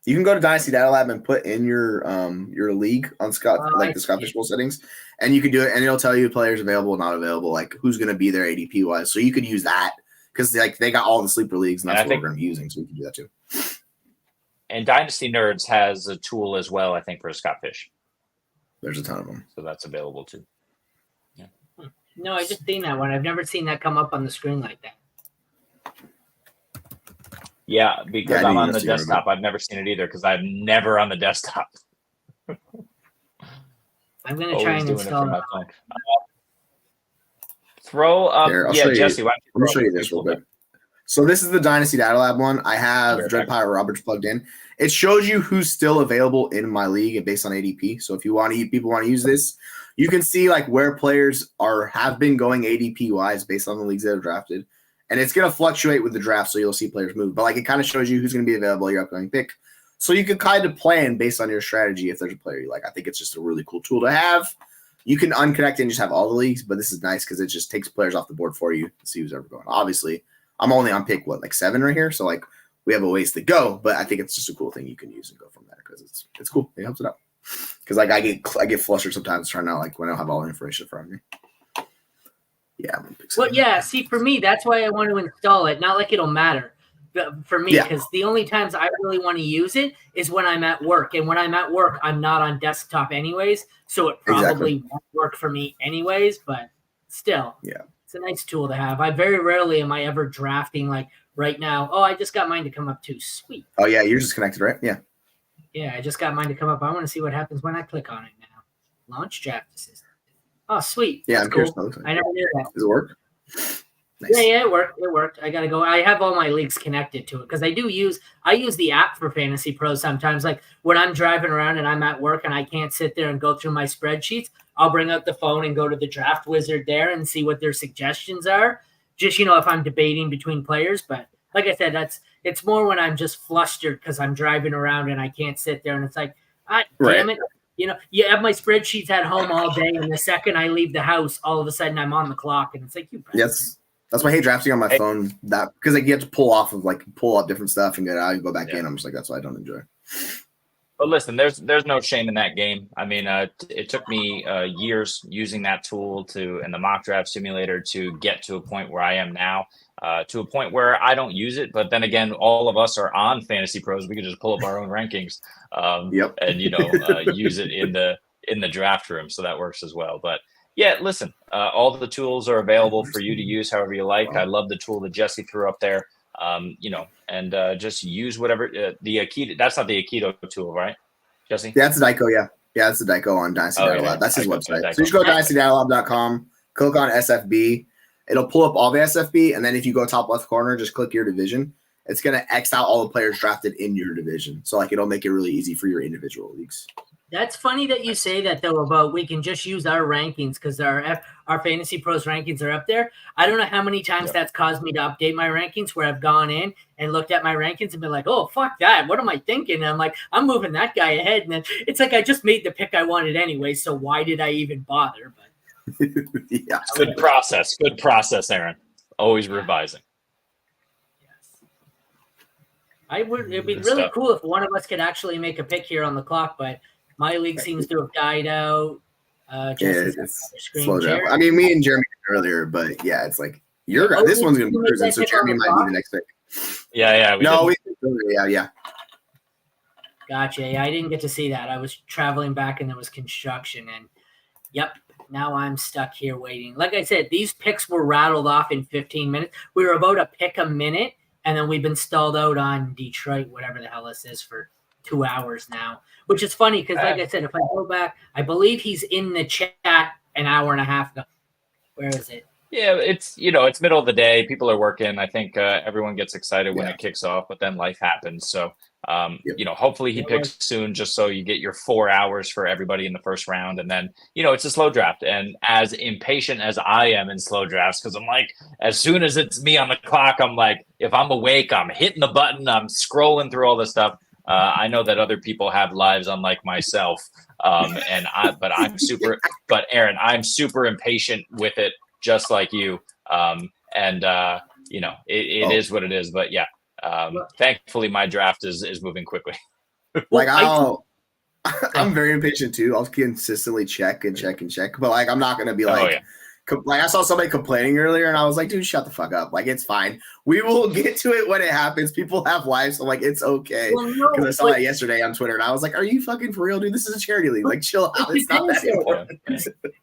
You can go to Dynasty Data Lab and put in your league on the Scott Fish Bowl settings, and you can do it, and it'll tell you players available, not available, like who's going to be there ADP wise. So you could use that because they got all the sleeper leagues, and that's what we're going to be using. So we can do that too. And Dynasty Nerds has a tool as well, I think, for Scott Fish. There's a ton of them, so that's available too. Yeah. No, I just seen that one. I've never seen that come up on the screen like that. Yeah, because Yeah, I I'm didn't on even the see it. desktop. I've never seen it either because I'm never on the desktop. I'm gonna try Always and doing it install from it. my phone. Throw up, Here, I'll yeah, show you. Jesse. Why don't you Let me throw show up you a this real useful quick. So this is the Dynasty Data Lab one. I have Sure. Dread Pirate Roberts plugged in. It shows you who's still available in my league based on ADP. So if you want to, people want to use this, you can see like where players have been going ADP wise based on the leagues that are drafted, and it's going to fluctuate with the draft. So you'll see players move, but like it kind of shows you who's going to be available your upcoming pick. So you can kind of plan based on your strategy if there's a player you like. I think it's just a really cool tool to have. You can unconnect and just have all the leagues, but this is nice because it just takes players off the board for you to see who's ever going. Obviously, I'm only on pick, like 7 right here. So, like, we have a ways to go, but I think it's just a cool thing you can use and go from there because it's cool. It helps it out. Because, like, I get flustered sometimes trying to, like, when I don't have all the information in front of me. Yeah, I'm gonna pick 7. Well, yeah, see, for me, that's why I want to install it. Not like it'll matter for me, because the only times I really want to use it is when I'm at work. And when I'm at work, I'm not on desktop anyways, so it probably won't work for me anyways, but still. Yeah. It's a nice tool to have. I very rarely am I ever drafting like right now. Oh, I just got mine to come up too. Sweet. Oh, yeah, you're just connected, right? Yeah. Yeah, I just got mine to come up. I want to see what happens when I click on it now. Launch draft assistant. Oh, sweet. Yeah, That's I'm curious. cool. I never knew that. Does it work? Nice. Yeah, it worked. It worked. I gotta go. I have all my leagues connected to it because I use the app for Fantasy Pro sometimes. Like when I'm driving around and I'm at work and I can't sit there and go through my spreadsheets, I'll bring out the phone and go to the draft wizard there and see what their suggestions are. Just if I'm debating between players. But like I said, it's more when I'm just flustered because I'm driving around and I can't sit there and it's like, damn it. You have my spreadsheets at home all day, and the second I leave the house, all of a sudden I'm on the clock, and it's like you. Yes. That's why I hate drafting on my phone. That because like you have to pull out different stuff and get out and go back in. I'm just like that's why I don't enjoy. But listen, there's no shame in that game. I mean, it took me years using that tool and the mock draft simulator to get to a point where I am now. To a point where I don't use it, but then again, all of us are on Fantasy Pros. We can just pull up our own rankings, and use it in the draft room, so that works as well. But yeah, listen, all the tools are available for you to use however you like. I love the tool that Jesse threw up there, and just use whatever the Aikido. That's not the Aikido tool, right, Jesse? Yeah, that's Daiko. Yeah, that's the Daiko on Dynasty Data Lab. That's his website. Daiko. So you just go to dynastydatalab.com, click on SFB. It'll pull up all the SFB, and then if you go top left corner, just click your division. It's going to X out all the players drafted in your division. So, like, it'll make it really easy for your individual leagues. That's funny that you say that, though, about we can just use our rankings because our Fantasy Pros rankings are up there. I don't know how many times that's caused me to update my rankings where I've gone in and looked at my rankings and been like, oh, fuck that. What am I thinking? And I'm like, I'm moving that guy ahead. And then it's like I just made the pick I wanted anyway, so why did I even bother? But yeah. Good process, Aaron. Always revising. It'd be really cool if one of us could actually make a pick here on the clock, but my league seems to have died out. It's slow down. I mean, me and Jeremy did earlier, but yeah, it's like this one's gonna be cruising, so Jeremy might be the next pick. Yeah. Yeah. Gotcha. Yeah, I didn't get to see that. I was traveling back and there was construction, and yep. Now I'm stuck here waiting. Like I said, these picks were rattled off in 15 minutes. We were about to pick a minute, and then we've been stalled out on Detroit, whatever the hell this is, for 2 hours now, which is funny because, like I said, if I go back, I believe he's in the chat an hour and a half ago. Where is it? Yeah, it's middle of the day. People are working. I think everyone gets excited when it kicks off, but then life happens. So, hopefully he picks soon just so you get your 4 hours for everybody in the first round. And then, it's a slow draft. And as impatient as I am in slow drafts, because I'm like, as soon as it's me on the clock, I'm like, if I'm awake, I'm hitting the button, I'm scrolling through all this stuff. I know that other people have lives unlike myself. But Aaron, I'm super impatient with it, just like you. It is what it is. But yeah. Thankfully, my draft is moving quickly. I'm very impatient too. I'll consistently check. But like, I'm not gonna be like, like I saw somebody complaining earlier, and I was like, dude, shut the fuck up. Like, it's fine. We will get to it when it happens. People have lives, so like, it's okay. Well, no, Because I saw that yesterday on Twitter, and I was like, are you fucking for real, dude? This is a charity league. Like, chill out. It's not that important.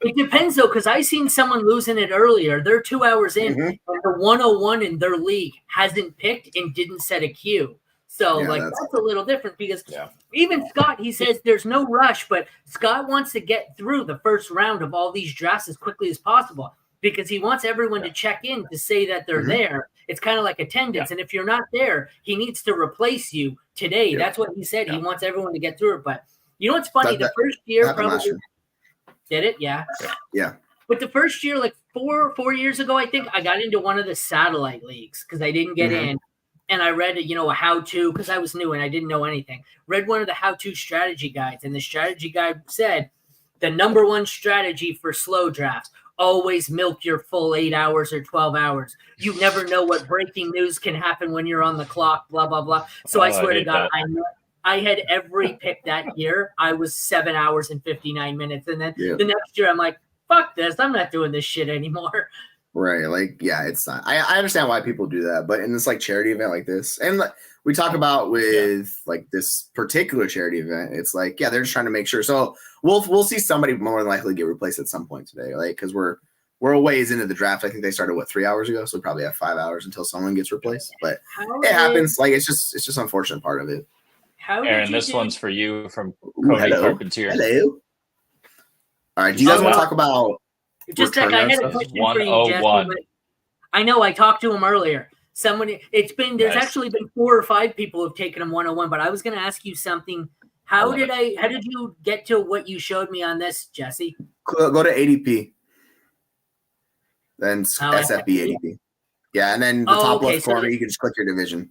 It depends though, because I seen someone losing it earlier. They're 2 hours in, and the 101 in their league hasn't picked and didn't set a queue. So Yeah, like that's that's a little different because Yeah. even Scott, he says there's no rush, but Scott wants to get through the first round of all these drafts as quickly as possible because he wants everyone to check in to say that they're there. It's kind of like attendance. And if you're not there, he needs to replace you today. Yeah. That's what he said. Yeah. He wants everyone to get through it. But you know what's funny? That The first year happened last probably year. did it. Yeah. Yeah. But the first year, like four years ago, I think I got into one of the satellite leagues because I didn't get in. And I read, a how-to because I was new and I didn't know anything. Read one of the how-to strategy guides, and the strategy guide said the number one strategy for slow drafts: always milk your full 8 hours or 12 hours. You never know what breaking news can happen when you're on the clock. Blah blah blah. So I swear to God, I had every pick that year. I was 7 hours and 59 minutes, and then the next year I'm like, fuck this! I'm not doing this shit anymore. Right. Like, yeah, it's not. I understand why people do that, but in this like charity event like this, and like, we talk about with like this particular charity event, it's like, yeah, they're just trying to make sure. So we'll see somebody more than likely get replaced at some point today, like because we're a ways into the draft. I think they started 3 hours ago, so we probably have 5 hours until someone gets replaced. But it happens. Like it's just unfortunate part of it. Aaron, this one's for you from Cody Carpentier. Hello. All right. Do you guys want to talk about? Just like I had a question for you, Jesse. I know I talked to him earlier. There's actually been 4 or 5 people who've taken him 101, but I was going to ask you something. How did you get to what you showed me on this, Jesse? Go to ADP. Then SFB ADP. Yeah, and then the top left corner, you can just click your division.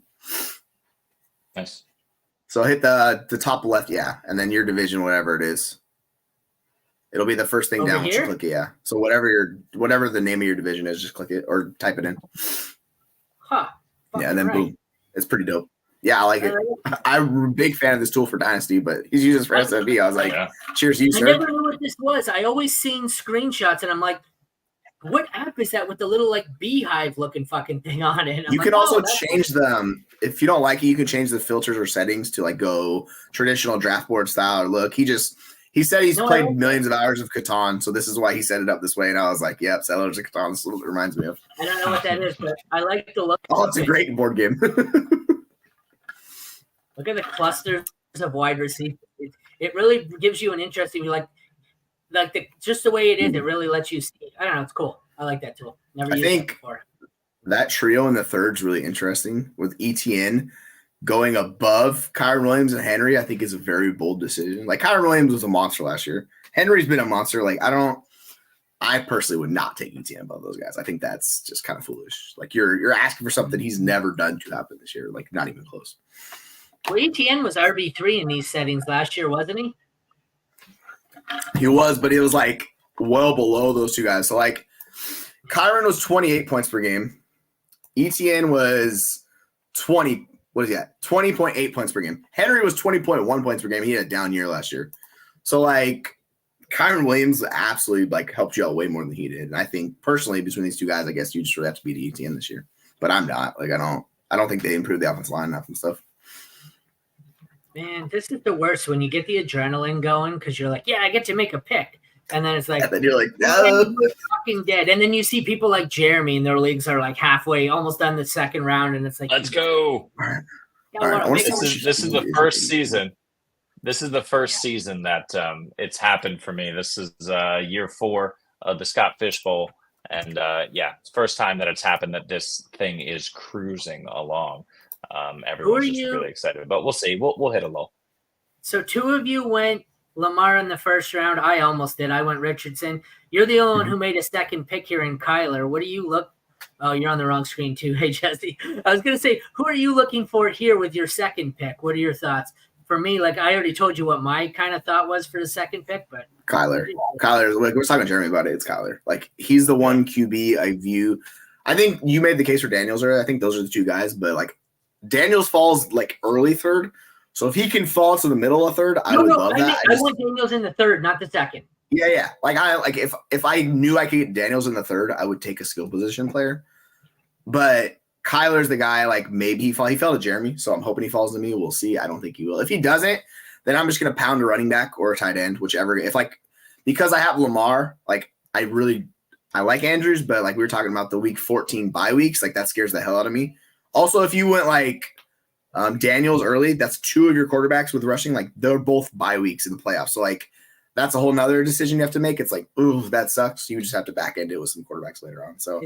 Nice. So hit the top left, and then your division, whatever it is. It'll be the first thing down. Once you click it, So whatever the name of your division is, just click it or type it in. And then boom. It's pretty dope. Yeah, I like it. I'm a big fan of this tool for Dynasty, but he's using this for SFB. I was like, cheers to you, sir. I never knew what this was. I always seen screenshots, and I'm like, what app is that with the little like beehive looking fucking thing on it? You can also change them. If you don't like it, you can change the filters or settings to like go traditional draft board style or look. He said he's played millions of hours of Catan, so this is why he set it up this way. And I was like, yep, Settlers of Catan. This is what it reminds me of. I don't know what that is, but I like the look. Oh, it's a great board game. Look at the clusters of wide receivers. It really gives you an interesting, just the way it is. It really lets you see. I don't know. It's cool. I like that tool. Never used it before. That trio in the third is really interesting with ETN going above Kyren Williams and Henry. I think is a very bold decision. Like Kyren Williams was a monster last year. Henry's been a monster. Like I personally would not take ETN above those guys. I think that's just kind of foolish. Like you're asking for something he's never done to happen this year. Like not even close. Well, ETN was RB3 in these settings last year, wasn't he? He was, but he was like well below those two guys. So like Kyren was 28 points per game. ETN was 20. What is he at? 20.8 points per game. Henry was 20.1 points per game. He had a down year last year. So like Kyren Williams absolutely like helped you out way more than he did. And I think personally between these two guys, I guess you just really have to beat ETN this year. But I'm not. Like I don't think they improved the offensive line enough and stuff. Man, this is the worst when you get the adrenaline going because you're like, yeah, I get to make a pick. And then it's like, and then you're like, no, you're fucking dead. And then you see people like Jeremy and their leagues are like halfway, almost done the second round. And it's like, let's go. All right. This is the first season. This is the first season that it's happened for me. This is year 4 of the Scott Fish Bowl. And it's the first time that it's happened that this thing is cruising along. Everyone's just really excited, but we'll see. We'll hit a low. So 2 of you went Lamar in the first round. I almost did. I went Richardson. You're the only one who made a second pick here in Kyler. What do you look? Oh, you're on the wrong screen too. Hey, Jesse. I was going to say, who are you looking for here with your second pick? What are your thoughts? For me, like I already told you what my kind of thought was for the second pick, but Kyler, like we're talking to Jeremy about it. It's Kyler. Like he's the one QB I view. I think you made the case for Daniels earlier. I think those are the 2 guys, but like Daniels falls like early third. So if he can fall to the middle of third, I would love that. I want Daniels in the third, not the second. Yeah. Like if I knew I could get Daniels in the third, I would take a skill position player. But Kyler's the guy. Like maybe he fell to Jeremy, so I'm hoping he falls to me. We'll see. I don't think he will. If he doesn't, then I'm just gonna pound a running back or a tight end, whichever. Because I have Lamar, like I like Andrews, but like we were talking about the week 14 bye weeks, like that scares the hell out of me. Also, if you went like Daniels early, that's 2 of your quarterbacks with rushing, like they're both bye weeks in the playoffs. So like that's a whole nother decision you have to make. It's like, ooh, that sucks. You just have to back end it with some quarterbacks later on. So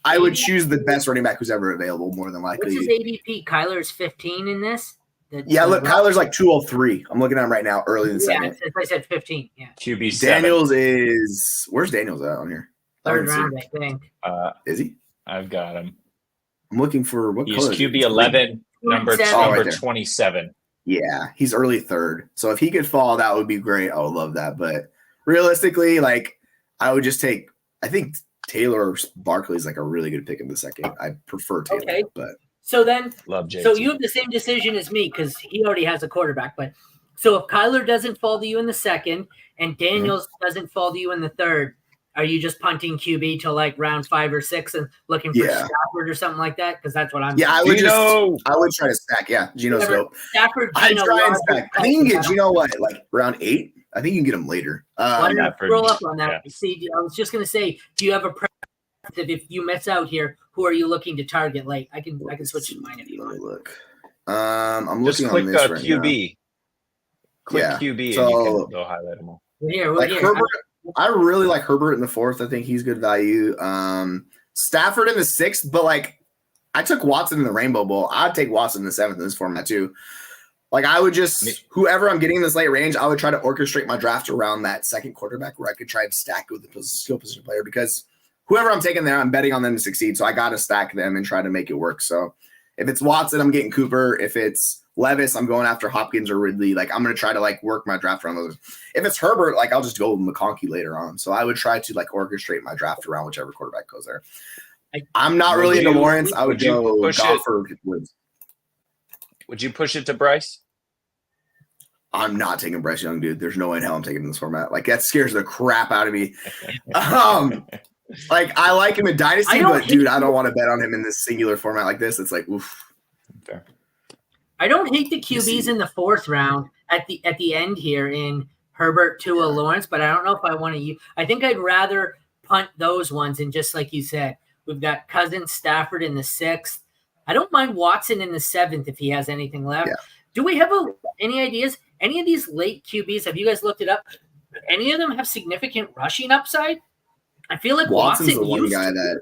I would choose the best running back who's ever available more than likely. What's his ADP? Kyler's 15 in this? Look, Kyler's like 203. I'm looking at him right now, early in the second. Yeah, I said 15. Yeah. QB 7. Daniels where's Daniels at on here? Third round, I think. Is he? I've got him. I'm looking for what He's color. QB 11, number right 27. Yeah, he's early third. So if he could fall, that would be great. I would love that. But realistically, like I would just take. I think Taylor or Barkley is like a really good pick in the second. I prefer Taylor, Okay. but So then, Love JT. so you have the same decision as me because he already has a quarterback. But so if Kyler doesn't fall to you in the second and Daniels doesn't fall to you in the third, are you just punting QB till like round 5 or 6 and looking for Stafford or something like that? Because that's what I'm. Yeah, I would try to stack. Yeah, Geno's dope. Stafford. I try and stack. I think you can get Geno like round 8. I think you can get him later. Roll up on that. Yeah. See, I was just gonna say, do you have a preference if you miss out here? Who are you looking to target late? I can switch to mine if you want. Look, I'm just looking click on this right QB. now. Click QB and you can go highlight them all. We're here. Herbert, I really like Herbert in the 4th. I think he's good value. Stafford in the 6th, but like I took Watson in the Rainbow Bowl. I'd take Watson in the 7th in this format too. Like I would just whoever I'm getting in this late range, I would try to orchestrate my draft around that second quarterback where I could try and stack with the skill position player because whoever I'm taking there, I'm betting on them to succeed. So I got to stack them and try to make it work. So if it's Watson, I'm getting Cooper. If it's Levis, I'm going after Hopkins or Ridley. Like I'm going to try to like work my draft around those. If it's Herbert, like I'll just go with McConkey later on. So I would try to like orchestrate my draft around whichever quarterback goes there. I'm not really into Lawrence. I would go Goff or Woods. Would you push it to Bryce? I'm not taking Bryce Young, dude. There's no way in hell I'm taking this format. Like that scares the crap out of me. Like I like him in Dynasty, but dude, I don't want to bet on him in this singular format like this. It's like, oof. Fair. I don't hate the QBs in the 4th round at the end here in Herbert, Tua, Lawrence, but I don't know if I want to use. I think I'd rather punt those ones and just like you said, we've got Cousins, Stafford in the 6th. I don't mind Watson in the 7th if he has anything left. Yeah. Do we have any ideas? Any of these late QBs? Have you guys looked it up? Any of them have significant rushing upside? I feel like Watson's Watson the one guy that.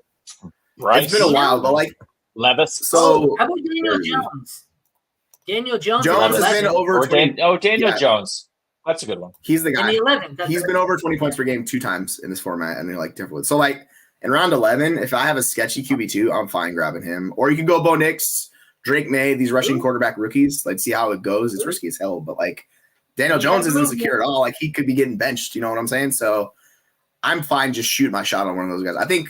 Right. It's been a while, but like Levis. So how about Daniel Jones? Daniel Jones has been over 20. Daniel Jones. That's a good one. He's the guy. In the 11th. He's been over 20 points per game 2 times in this format, and they're like different. So like in round 11, if I have a sketchy QB2, I'm fine grabbing him. Or you can go Bo Nix, Drake May, these rushing quarterback rookies. Like see how it goes. It's risky as hell, but like Daniel Jones isn't secure at all. Like he could be getting benched. You know what I'm saying? So I'm fine just shooting my shot on one of those guys. I think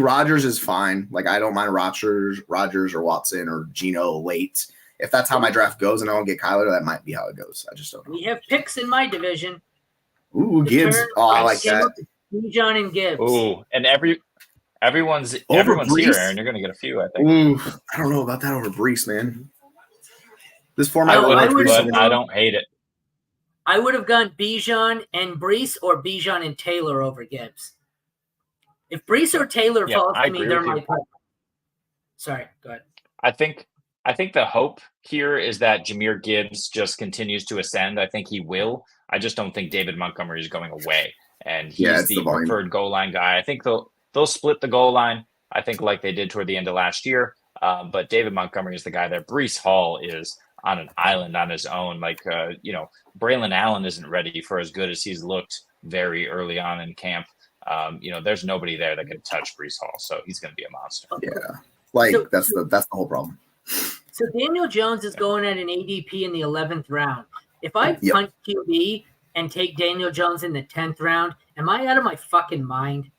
Rodgers is fine. Like I don't mind Rodgers or Watson or Geno late. If that's how my draft goes and I don't get Kyler, that might be how it goes. I just don't know. We have picks in my division. Ooh, Gibbs. Oh, I like that. John and Gibbs. Ooh, and everyone's here, Aaron. You're going to get a few, I think. Ooh, I don't know about that over Brees, man. This format, I don't hate it. I would have gone Bijan and Brees or Bijan and Taylor over Gibbs. If Brees or Taylor falls to me, they're my pick. Sorry, go ahead. I think the hope here is that Jahmyr Gibbs just continues to ascend. I think he will. I just don't think David Montgomery is going away, and he's the preferred goal line guy. I think they'll split the goal line. I think like they did toward the end of last year. But David Montgomery is the guy there. Breece Hall is on an island on his own. Like Braylon Allen isn't ready for as good as he's looked very early on in camp. There's nobody there that can touch Breece Hall, so he's going to be a monster. Yeah, that's the whole problem. So Daniel Jones is going at an ADP in the 11th round. If I punt QB and take Daniel Jones in the 10th round, am I out of my fucking mind?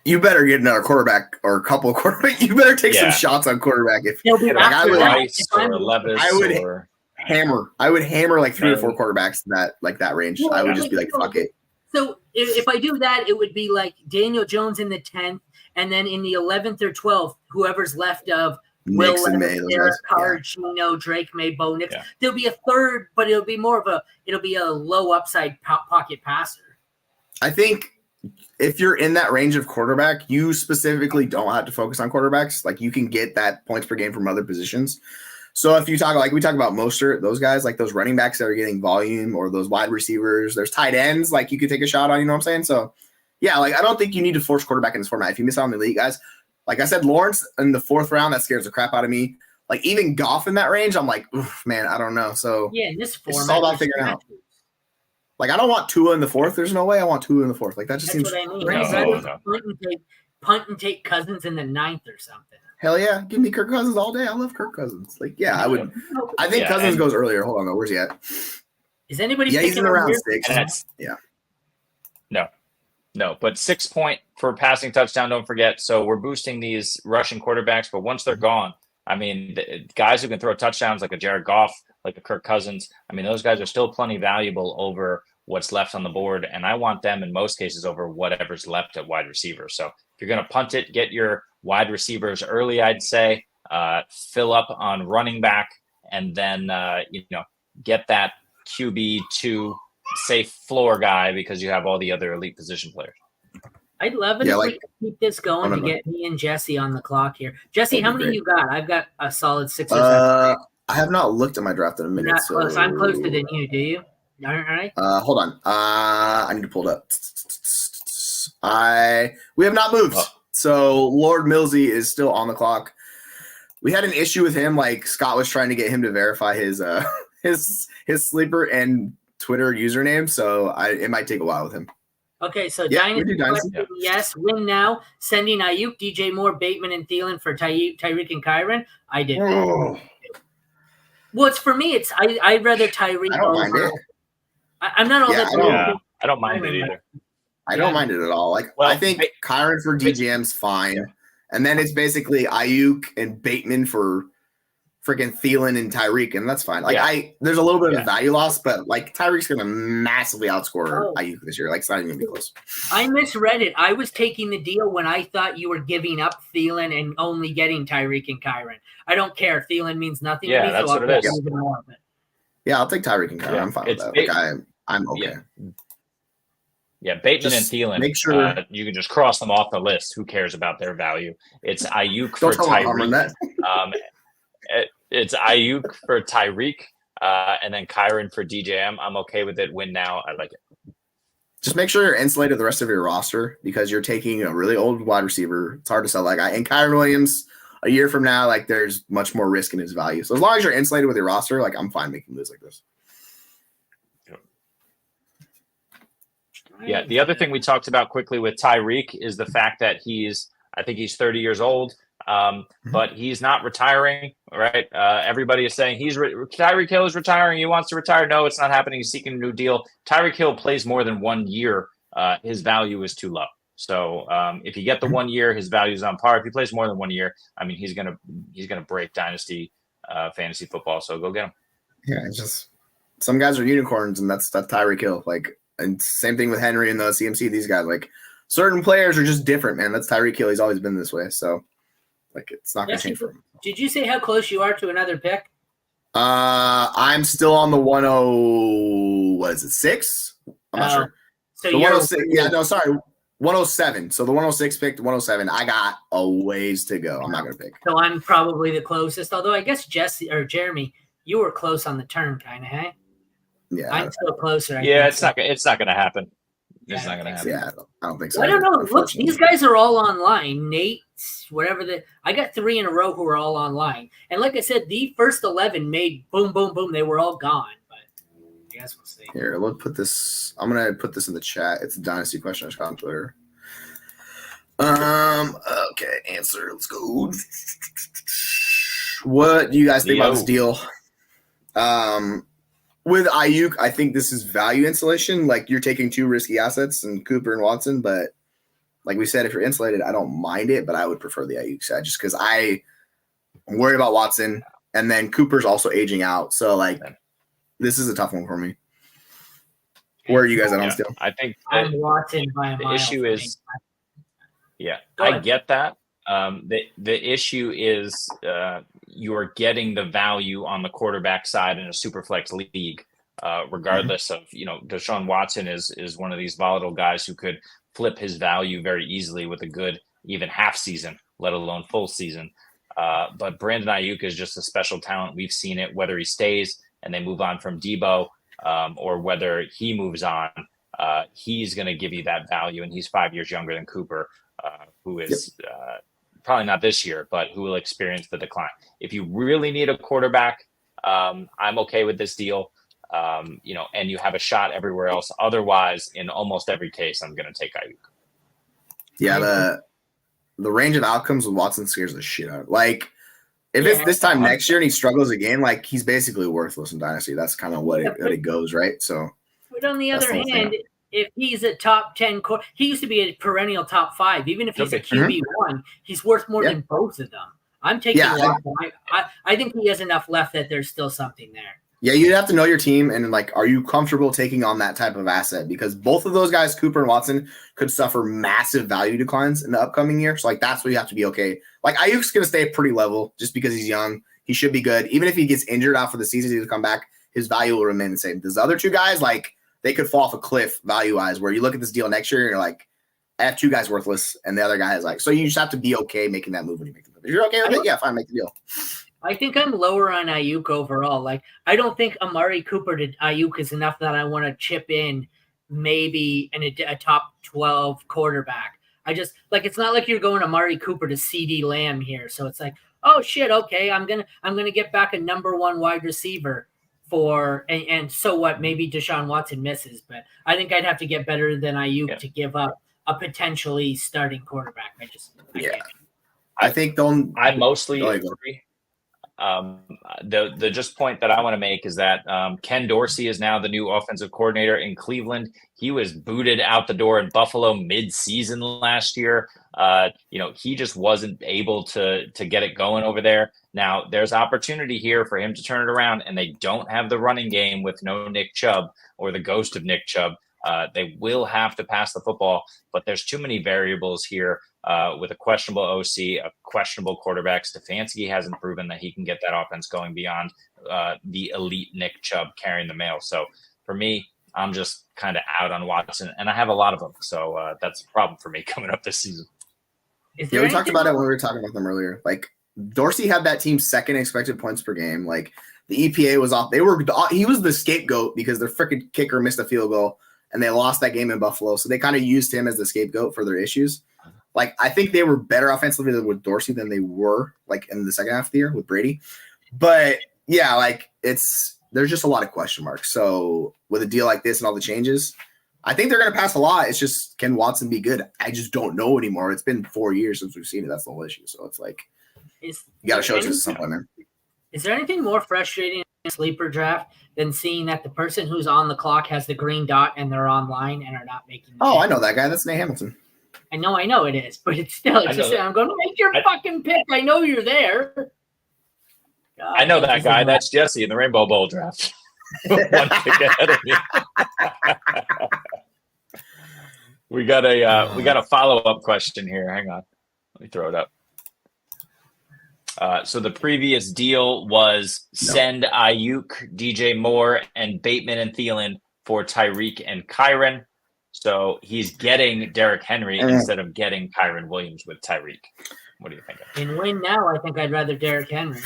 You better get another quarterback or a couple of quarterbacks. You better take some shots on quarterback. I would hammer like 3 or 4 quarterbacks in that range. I would just be like, fuck it. So if I do that, it would be like Daniel Jones in the 10th, and then in the 11th or 12th, whoever's left of Will Nix and Levis, May, those Derek guys. Carr, Gino, Drake May, Bo Nix. Yeah. There'll be a third, but it'll be a low upside pocket passer. I think if you're in that range of quarterback, you specifically don't have to focus on quarterbacks. Like, you can get that points per game from other positions. So if you talk, like we talk about Mostert, those guys, like those running backs that are getting volume, or those wide receivers, there's tight ends, like you could take a shot on, you know what I'm saying? So yeah, like I don't think you need to force quarterback in this format. If you miss out on the elite guys, like I said, Lawrence in the 4th round, that scares the crap out of me. Like even Goff in that range, I'm like, oof, man, I don't know. So Yeah, in this format, it's all about figuring out. Like, I don't want Tua in the 4th. There's no way I want Tua in the 4th. Like, that just That's seems what I mean. crazy. Punt and take Cousins in the 9th or something. Hell yeah. Give me Kirk Cousins all day. I love Kirk Cousins. Like, yeah, I would. I think Cousins goes earlier. Hold on, though. Where's he at? Is anybody he's in around 6. Yeah. No, but 6 point for passing touchdown, don't forget. So we're boosting these rushing quarterbacks, but once they're gone, I mean, the guys who can throw touchdowns like a Jared Goff, like a Kirk Cousins, I mean, those guys are still plenty valuable over what's left on the board, and I want them in most cases over whatever's left at wide receiver. So if you're going to punt it, get your wide receivers early, I'd say. Fill up on running back, and then get that QB2 safe floor guy because you have all the other elite position players. I'd love it if we could keep this going to get me and Jesse on the clock here. Jesse, how many you got? I've got a solid 6 or 7. I have not looked at my draft in a minute. Not close. I'm closer than you. Do you? All right. Hold on. I need to pull it up. We have not moved. So Lord Millsy is still on the clock. We had an issue with him. Like, Scott was trying to get him to verify his sleeper and Twitter username. So it might take a while with him. Okay, so Dynasty, yes. Win now. Sending Ayuk, DJ Moore, Bateman, and Thielen for Tyreek and Kyren. I did. Oh. Well, it's for me. I'd rather Tyreek. I don't mind it. I'm not all that. I don't mind it either. I don't mind it at all. Like, I think Kyren for DJM's fine, and then it's basically Ayuk and Bateman for freaking Thielen and Tyreek, and that's fine. Like, there's a little bit of value loss, but like Tyreek's gonna massively outscore Ayuk this year. Like, it's not even gonna be close. I misread it. I was taking the deal when I thought you were giving up Thielen and only getting Tyreek and Kyren. I don't care. Thielen means nothing to me. That's what it is. Yeah, I'll take Tyreek and Kyren. I'm fine with that. Like, I'm okay. Yeah, Bateman and Thielen. Make sure you can just cross them off the list. Who cares about their value? It's Ayuk for Tyreek. It's Ayuk for Tyreek, and then Kyren for DJM. I'm okay with it. Win now. I like it. Just make sure you're insulated the rest of your roster because you're taking a really old wide receiver. It's hard to sell that guy. And Kyren Williams, a year from now, like, there's much more risk in his value. So as long as you're insulated with your roster, like, I'm fine making moves like this. Yeah, the other thing we talked about quickly with Tyreek is the fact that I think he's 30 years old, but he's not retiring, right? Everybody is saying Tyreek Hill is retiring. He wants to retire. No, it's not happening. He's seeking a new deal. Tyreek Hill plays more than 1 year. His value is too low. So if you get the 1 year, his value is on par. If he plays more than 1 year, I mean, he's gonna break dynasty fantasy football. So go get him. Yeah, it's just some guys are unicorns, and that's Tyreek Hill. Like. And same thing with Henry and the CMC. These guys, like, certain players are just different, man. That's Tyreek Hill. He's always been this way. So, like, it's not going to change for him. Did you say how close you are to another pick? I'm still on the 6? I'm not sure. So the 106. Yeah, no, sorry. 107. So the 106 picked 107. I got a ways to go. I'm not going to pick. So I'm probably the closest. Although I guess Jesse or Jeremy, you were close on the turn, kind of, hey? Yeah, I'm still closer. It's not going to happen. It's not going to happen. Yeah, I don't think so. I don't know. Look, these guys are all online. Nate, whatever I got 3 in a row who are all online. And like I said, the first 11 made boom, boom, boom. They were all gone. But I guess we'll see. Here, let's put this. I'm gonna put this in the chat. It's a dynasty question on Twitter. Okay, answer. Let's go. What do you guys think about this deal? With Ayuk, I think this is value insulation. Like, you're taking 2 risky assets in Cooper and Watson, but like we said, if you're insulated, I don't mind it, but I would prefer the Ayuk side just because I'm worried about Watson, and then Cooper's also aging out. So, like, this is a tough one for me. Where are you guys at on Yeah, still? I think I'm Watson by a the mile. issue for me. is, yeah, Go I ahead. get that. The issue is you are getting the value on the quarterback side in a super flex league, regardless of, Deshaun Watson is one of these volatile guys who could flip his value very easily with a good even half season, let alone full season. But Brandon Ayuk is just a special talent. We've seen it, whether he stays and they move on from Debo, or whether he moves on. He's going to give you that value, and he's 5 years younger than Cooper, who is probably not this year, but who will experience the decline. If you really need a quarterback, I'm okay with this deal. And you have a shot everywhere else. Otherwise, in almost every case, I'm going to take Ayuk. Yeah, the range of outcomes with Watson scares the shit out. Like, if it's this time next year and he struggles again, like, he's basically worthless in Dynasty. That's kind of what it goes, right? So, but on the other hand, if he's a top 10, he used to be a perennial top 5. Even if he's a QB1, he's worth more than both of them. I'm taking Watson. I think he has enough left that there's still something there. Yeah, you'd have to know your team and, like, are you comfortable taking on that type of asset? Because both of those guys, Cooper and Watson, could suffer massive value declines in the upcoming year. So, like, that's what you have to be okay. Like, Ayuk's going to stay pretty level just because he's young. He should be good. Even if he gets injured out for the season, he'll come back, his value will remain the same. Those other two guys, like, they could fall off a cliff value-wise, where you look at this deal next year and you're like, I have two guys worthless, and the other guy is like, so you just have to be okay making that move when you make the move. If you're okay with it, yeah, fine, make the deal. I think I'm lower on Ayuk overall. Like, I don't think Amari Cooper to Ayuk is enough that I want to chip in maybe in a top 12 quarterback. I just, like, it's not like you're going Amari Cooper to CD Lamb here. So it's like, oh shit, okay, I'm gonna get back a number 1 wide receiver for and so what? Maybe Deshaun Watson misses, but I think I'd have to get better than Ayuk to give up a potentially starting quarterback. I think I mostly agree. The just point that I want to make is that Ken Dorsey is now the new offensive coordinator in Cleveland. He was booted out the door in Buffalo mid-season last year. He just wasn't able to get it going over there. Now there's opportunity here for him to turn it around, and they don't have the running game with no Nick Chubb or the ghost of Nick Chubb. They will have to pass the football, but there's too many variables here with a questionable OC, a questionable quarterback. Stefanski hasn't proven that he can get that offense going beyond the elite Nick Chubb carrying the mail. So for me, I'm just kind of out on Watson, and I have a lot of them. So that's a problem for me coming up this season. Yeah, we talked about it when we were talking about them earlier. Like, Dorsey had that team second expected points per game. Like, the EPA was off. He was the scapegoat because their freaking kicker missed a field goal, and they lost that game in Buffalo. So they kind of used him as the scapegoat for their issues. Like, I think they were better offensively with Dorsey than they were, like, in the second half of the year with Brady. But, yeah, like, there's just a lot of question marks. So with a deal like this and all the changes, I think they're going to pass a lot. It's just, can Watson be good? I just don't know anymore. It's been 4 years since we've seen it. That's the whole issue. So it's like, you got to show it to some point, man. Is there anything more frustrating in a sleeper draft than seeing that the person who's on the clock has the green dot and they're online and are not making the pick? I know that guy. That's Nate Hamilton. I know it is, but it's still just I'm going to make your fucking pick. I know you're there. God, I know that guy. That's Jesse in the Rainbow Bowl draft. One pick ahead of me. We got a follow-up question here. Hang on. Let me throw it up. So the previous deal was send Ayuk, DJ Moore, and Bateman and Thielen for Tyreek and Kyren. So he's getting Derrick Henry instead of getting Kyren Williams with Tyreek. What do you think? In win now, I think I'd rather Derrick Henry.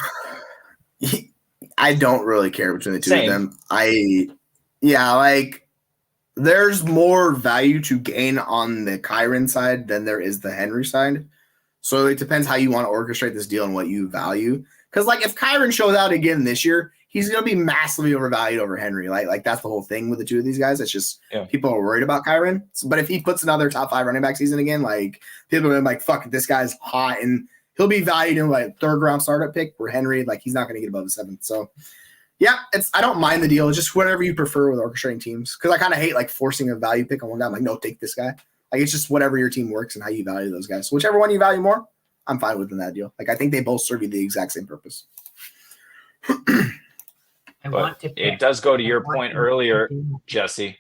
I don't really care between the two of them. There's more value to gain on the Kyren side than there is the Henry side. So it depends how you want to orchestrate this deal and what you value. Because, like, if Kyren shows out again this year, he's going to be massively overvalued over Henry. Like that's the whole thing with the two of these guys. It's just people are worried about Kyren. But if he puts another top 5 running back season again, like, people are like, fuck, this guy's hot. And he'll be valued in, like, 3rd round startup pick where Henry, like, he's not going to get above the 7th. So, yeah, I don't mind the deal. It's just whatever you prefer with orchestrating teams. Because I kind of hate, like, forcing a value pick on one guy. I'm like, no, take this guy. Like, it's just whatever your team works and how you value those guys. So whichever one you value more, I'm fine with in that deal. Like, I think they both serve you the exact same purpose. It does go to your point earlier, Jesse.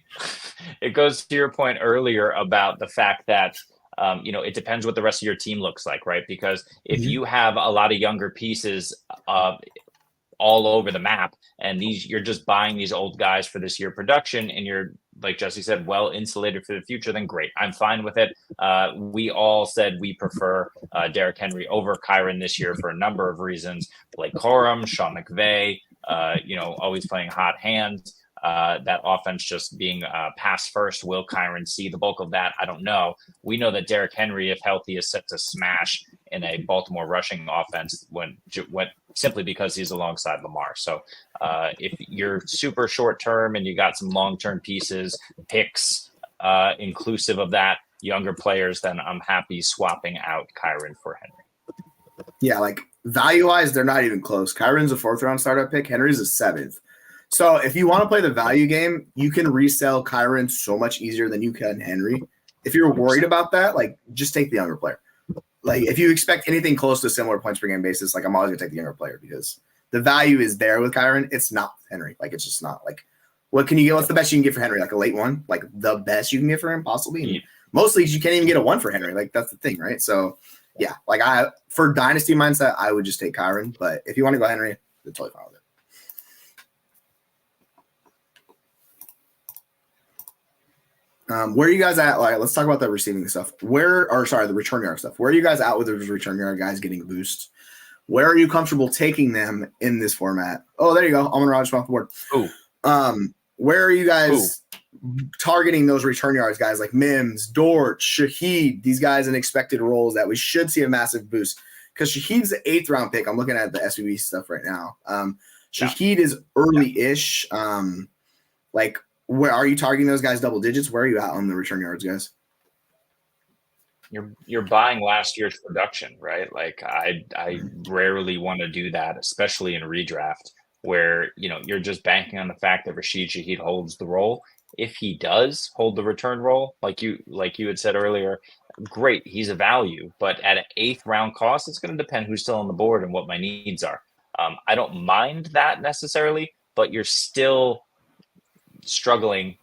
it goes to your point earlier about the fact that it depends what the rest of your team looks like, right? Because if Mhm. you have a lot of younger pieces all over the map, and you're just buying these old guys for this year production, and you're, like Jesse said, well insulated for the future, then great. I'm fine with it. We all said we prefer Derrick Henry over Kyron this year for a number of reasons. Blake Corum, Sean McVay, always playing hot hands. That offense just being pass first. Will Kyron see the bulk of that? I don't know. We know that Derrick Henry, if healthy, is set to smash in a Baltimore rushing offense when simply because he's alongside Lamar. So if you're super short term and you got some long term pieces, picks inclusive of that, younger players, then I'm happy swapping out Kyron for Henry. Yeah, like value wise, they're not even close. Kyron's a 4th round startup pick. Henry's a 7th. So if you want to play the value game, you can resell Kyron so much easier than you can Henry. If you're worried about that, like just take the younger player. Like if you expect anything close to similar points per game basis, like I'm always gonna take the younger player because the value is there with Kyron. It's not Henry. Like it's just not like what can you get? What's the best you can get for Henry? Like a late 1? Like the best you can get for him possibly. And most leagues you can't even get a 1 for Henry. Like that's the thing, right? So yeah, like for dynasty mindset, I would just take Kyron. But if you want to go Henry, they're totally fine with it. Where are you guys at? Like, let's talk about the receiving stuff. The return yard stuff. Where are you guys at with those return yard guys getting a boost? Where are you comfortable taking them in this format? Oh, there you go. Amon-Ra off the board. Ooh. Where are you guys targeting those return yards guys like Mims, Dort, Shaheed, these guys in expected roles that we should see a massive boost? Because Shaheed's the 8th round pick. I'm looking at the SVB stuff right now. Shaheed is early-ish. Where are you targeting those guys double digits? Where are you at on the return yards, guys? You're buying last year's production, right? Like I rarely want to do that, especially in redraft, where you're just banking on the fact that Rashid Shaheed holds the role. If he does hold the return role, like you had said earlier, great, he's a value. But at an 8th round cost, it's going to depend who's still on the board and what my needs are. I don't mind that necessarily, but you're still struggling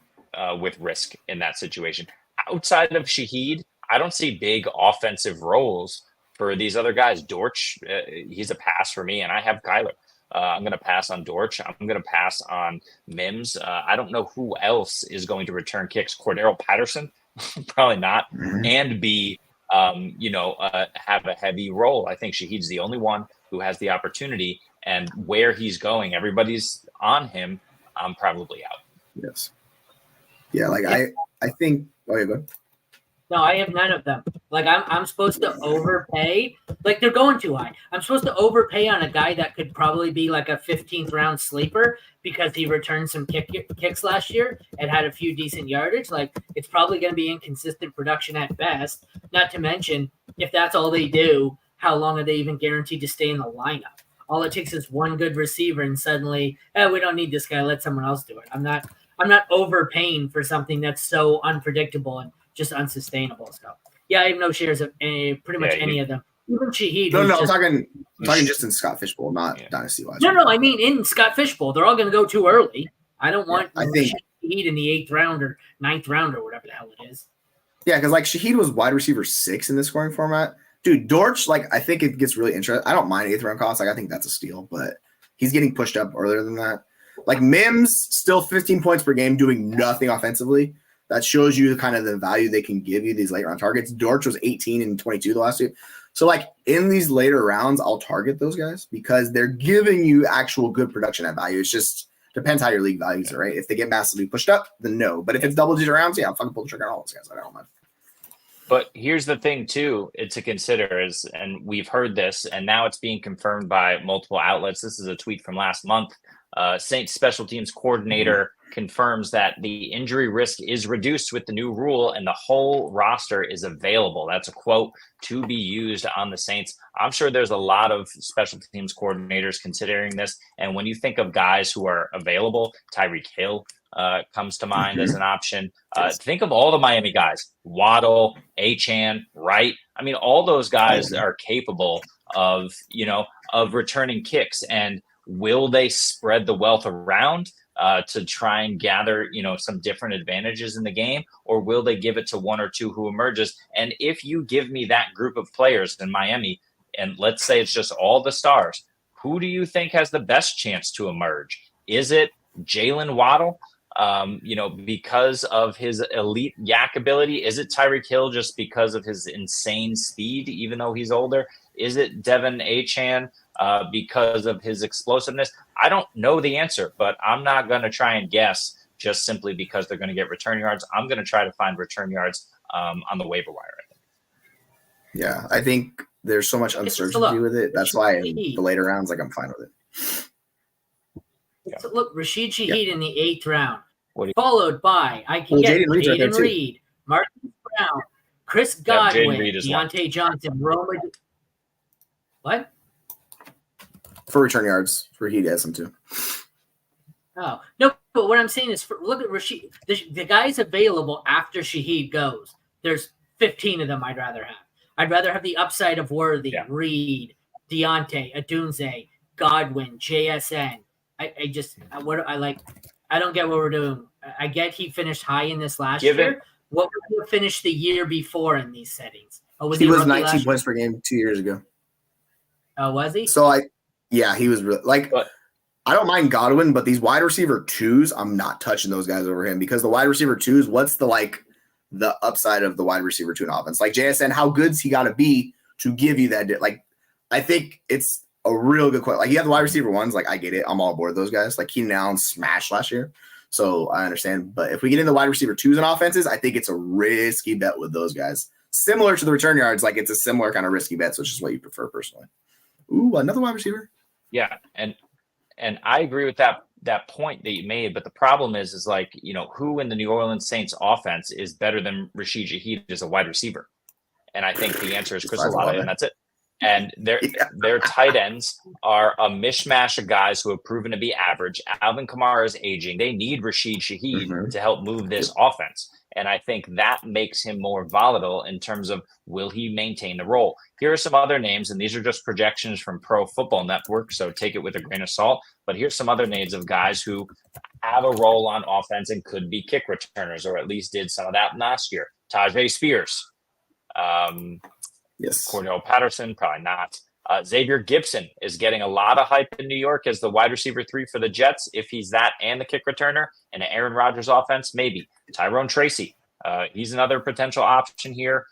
with risk in that situation. Outside of Shaheed, I don't see big offensive roles for these other guys. Dortch, he's a pass for me, and I have Kyler. I'm going to pass on Dortch. I'm going to pass on Mims. I don't know who else is going to return kicks. Cordero Patterson, probably not, and be have a heavy role. I think Shaheed's the only one who has the opportunity, and where he's going, everybody's on him. I'm probably out. Yes. Yeah, like I think. Oh, yeah, go ahead. No, I have none of them. Like I'm supposed to overpay. Like they're going too high. I'm supposed to overpay on a guy that could probably be like a 15th round sleeper because he returned some kicks last year and had a few decent yardage. Like it's probably going to be inconsistent production at best. Not to mention, if that's all they do, how long are they even guaranteed to stay in the lineup? All it takes is one good receiver, and suddenly, we don't need this guy. Let someone else do it. I'm not overpaying for something that's so unpredictable and just unsustainable. So yeah, I have no shares of pretty much any of them. Even Shaheed. No, I'm talking just in Scott Fishbowl, not dynasty wise. No, I mean in Scott Fishbowl, they're all going to go too early. I don't want Shaheed in the 8th round or 9th round or whatever the hell it is. Yeah, because like Shaheed was wide receiver 6 in the scoring format. Dude, Dortch, like I think it gets really interesting. I don't mind 8th round cost. Like I think that's a steal, but he's getting pushed up earlier than that. Like Mims, still 15 points per game, doing nothing offensively. That shows you kind of the value they can give you, these late round targets. Dortch was 18 and 22 the last two. So like in these later rounds, I'll target those guys because they're giving you actual good production at value. It's just depends how your league values it, right? If they get massively pushed up, then no. But if it's double digit rounds, I'll fucking pull the trigger on all those guys. I don't mind. But here's the thing too, to consider is, and we've heard this, and now it's being confirmed by multiple outlets. This is a tweet from last month. Saints special teams coordinator confirms that the injury risk is reduced with the new rule and the whole roster is available. That's a quote to be used on the Saints. I'm sure there's a lot of special teams coordinators considering this. And when you think of guys who are available, Tyreek Hill comes to mind as an option. Think of all the Miami guys, Waddle, Achane, Wright. I mean, all those guys are capable of returning kicks. And will they spread the wealth around? to try and gather, some different advantages in the game, or will they give it to one or two who emerges? And if you give me that group of players in Miami, and let's say it's just all the stars, who do you think has the best chance to emerge? Is it Jalen Waddle? Because of his elite yak ability? Is it Tyreek Hill just because of his insane speed, even though he's older? Is it Devin Achane because of his explosiveness? I don't know the answer, but I'm not going to try and guess just simply because they're going to get return yards. I'm going to try to find return yards on the waiver wire, I think. Yeah, I think there's so much uncertainty with it. That's why in the later rounds, I'm fine with it. Yeah. So look, Rashid Shaheed in the 8th round, followed by Jaden Reed, Marcus Brown, Chris Godwin, Deontay Johnson, Roma. What? For return yards, for he has them too. Oh no, but what I'm saying is, look at Rashid. The guys available after Shaheed goes. There's 15 of them. I'd rather have. I'd rather have the upside of Worthy, Reed, Deontay, Adunze, Godwin, JSN. I don't get what we're doing. I get he finished high in this last year. What would he finish the year before in these settings? Oh, he was 19 points per game 2 years ago. Oh, was he? So he was really I don't mind Godwin, but these wide receiver 2s, I'm not touching those guys over him because the wide receiver 2s, what's the upside of the wide receiver 2 in offense? Like JSN, how good's he got to be to give you that? I think it's a real good question. You have the wide receiver 1s, I get it. I'm all aboard those guys. Keenan Allen smashed last year, so I understand. But if we get into wide receiver 2s and offenses, I think it's a risky bet with those guys. Similar to the return yards, it's a similar kind of risky bet, so it's just what you prefer personally. Ooh, another wide receiver. Yeah, and I agree with that point that you made, but the problem is who in the New Orleans Saints offense is better than Rashid Shaheed as a wide receiver? And I think the answer is Chris Olave, and that's it. And their tight ends are a mishmash of guys who have proven to be average. Alvin Kamara is aging. They need Rashid Shaheed to help move this offense. And I think that makes him more volatile in terms of will he maintain the role. Here are some other names, and these are just projections from Pro Football Network, so take it with a grain of salt. But here's some other names of guys who have a role on offense and could be kick returners, or at least did some of that last year. Tajay Spears. Yes. Cordell Patterson, probably not. Xavier Gibson is getting a lot of hype in New York as the wide receiver 3 for the Jets. If he's that and the kick returner in an Aaron Rodgers offense, maybe. Tyrone Tracy, he's another potential option here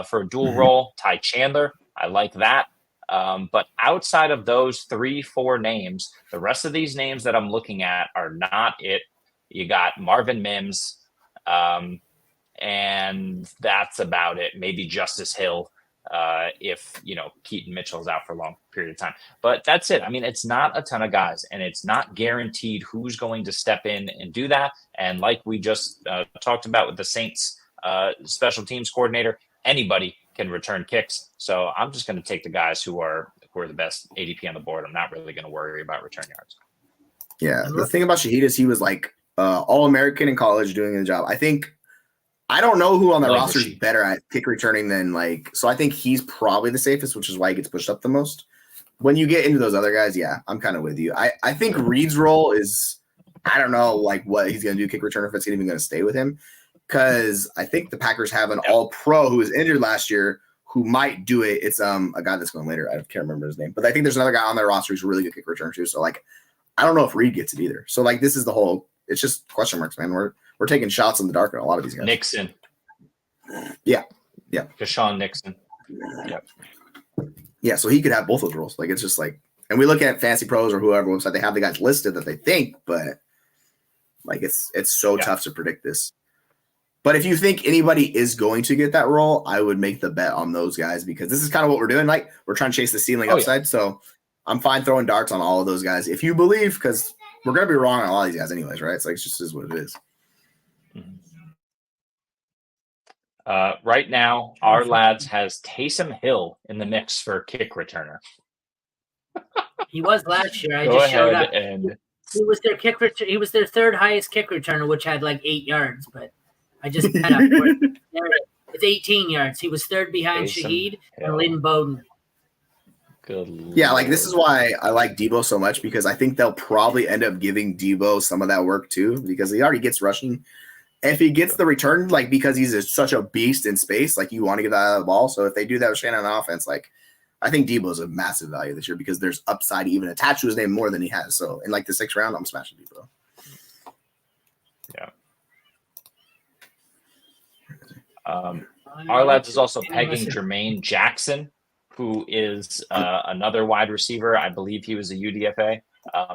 for a dual role. Ty Chandler, I like that. But outside of those 3-4 names, the rest of these names that I'm looking at are not it. You got Marvin Mims, and that's about it. Maybe Justice Hill. If Keaton Mitchell's out for a long period of time, but that's it. I mean, it's not a ton of guys, and it's not guaranteed who's going to step in and do that. And like we just talked about with the Saints special teams coordinator, anybody can return kicks. So I'm just going to take the guys who are the best ADP on the board. I'm not really going to worry about return yards. Yeah, the thing about Shaheed is he was All-American in college doing the job. I don't know who on the roster is better at kick returning than so I think he's probably the safest, which is why he gets pushed up the most. When you get into those other guys, yeah, I'm kind of with you. I think Reed's role is, I don't know what he's going to do kick returner, if it's even going to stay with him, because I think the Packers have an all-pro who was injured last year who might do it. It's a guy that's going later. I can't remember his name, but I think there's another guy on their roster who's a really good kick returner too. So I don't know if Reed gets it either. So this is the whole, it's just question marks, man. We're taking shots in the dark on a lot of these guys. Nixon. Yeah. Deshaun Nixon. Yep. Yeah, so he could have both those roles. It's just and we look at Fantasy Pros or whoever website, they have the guys listed that they think, but it's so tough to predict this. But if you think anybody is going to get that role, I would make the bet on those guys because this is kind of what we're doing. We're trying to chase the ceiling upside. Yeah. So I'm fine throwing darts on all of those guys. If you believe, because we're going to be wrong on a lot of these guys anyways, right? It's just is what it is. Right now, our lads has Taysom Hill in the mix for kick returner. He was last year. I just showed up. And he was their kick returner. He was their 3rd highest kick returner, which had 8 yards. But I just had up for it. It's 18 yards. He was 3rd behind Taysom Shaheed Hill. and Lynn Bowden. Good. Yeah, like this is Lord. why I like Debo so much, because I think they'll probably end up giving Debo some of that work too, because he already gets rushing. If he gets the return, like because he's such a beast in space, like you want to get that out of the ball. So if they do that with Shannon on offense, like I think Debo's a massive value this year because there's upside even attached to his name more than he has. So in like the 6th round, I'm smashing Debo. Yeah. Our lads is also pegging Jermaine Jackson, who is another wide receiver. I believe he was a UDFA,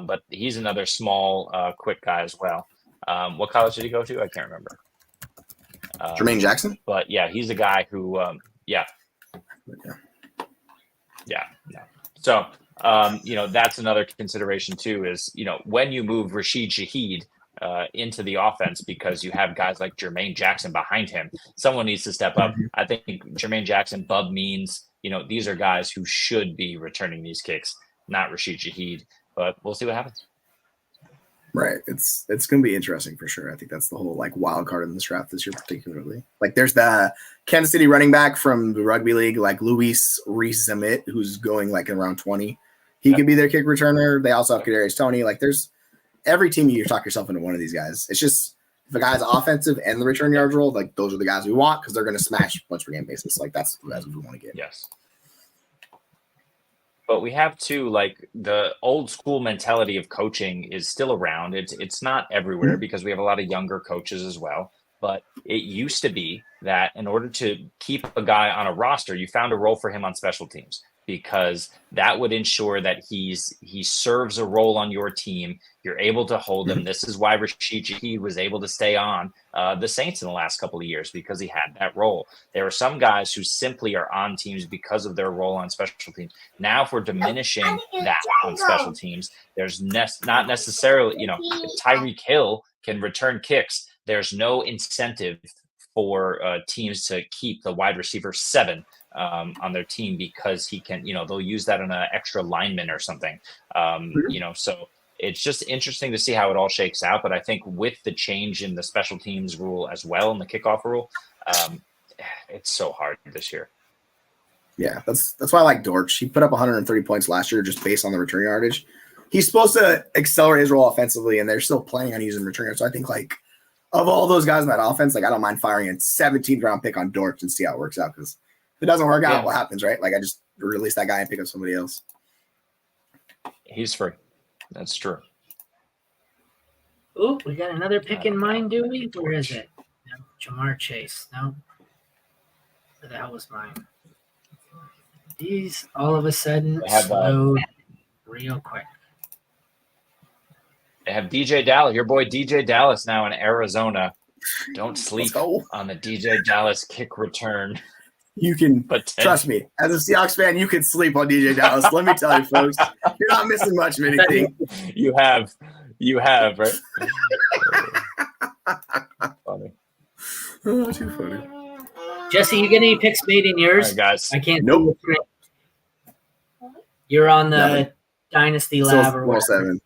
but he's another small, quick guy as well. What college did he go to? I can't remember. Jermaine Jackson? But yeah, he's a guy who, yeah. So, that's another consideration too, is, when you move Rashid Shaheed into the offense because you have guys like Jermaine Jackson behind him, someone needs to step up. I think Jermaine Jackson, Bub Means, these are guys who should be returning these kicks, not Rashid Shaheed, but we'll see what happens. Right. It's going to be interesting for sure. I think that's the whole like wild card in this draft this year, particularly. Like there's the Kansas City running back from the rugby league, like Luis Rees-Zammit, who's going like around 20. He could be their kick returner. They also have Kadarius Toney. Like there's every team you talk yourself into one of these guys. It's just if the guy's offensive and the return yards roll, like those are the guys we want because they're going to smash points per game basis. Like that's the guys we want to get. Yes. But we have to, like, the old school mentality of coaching is still around. It's not everywhere because we have a lot of younger coaches as well. But it used to be that in order to keep a guy on a roster, you found a role for him on special teams because that would ensure that he serves a role on your team. You're able to hold him. This is why Rashid Shaheed was able to stay on the Saints in the last couple of years because he had that role. There are some guys who simply are on teams because of their role on special teams. Now, if we're diminishing that on special teams, there's not necessarily, if Tyreek Hill can return kicks, there's no incentive for teams to keep the wide receiver 7 on their team because he can, they'll use that on an extra lineman or something, so it's just interesting to see how it all shakes out. But I think with the change in the special teams rule as well, and the kickoff rule, it's so hard this year. Yeah, that's why I like Dortch. He put up 130 points last year just based on the return yardage. He's supposed to accelerate his role offensively, and they're still planning on using return yards. So I think, like, of all those guys in that offense, like, I don't mind firing a 17th round pick on Dortch and see how it works out. Because if it doesn't work out, what happens, right? Like, I just release that guy and pick up somebody else. He's free. That's true. Oh, we got another pick in mind, do we? Where is it? No, Jamar Chase. No. Where the hell was mine? These all of a sudden slowed real quick. They have DJ Dallas, your boy DJ Dallas now in Arizona. Don't sleep on the DJ Dallas kick return. You can, trust me, as a Seahawks fan, you can sleep on DJ Dallas. Let me tell you, folks, you're not missing much of anything. You have, right? Funny. Oh, too funny. Jesse, you get any picks made in yours? All right, guys. I can't. Nope. You're on the Dynasty Lab or whatever. 7.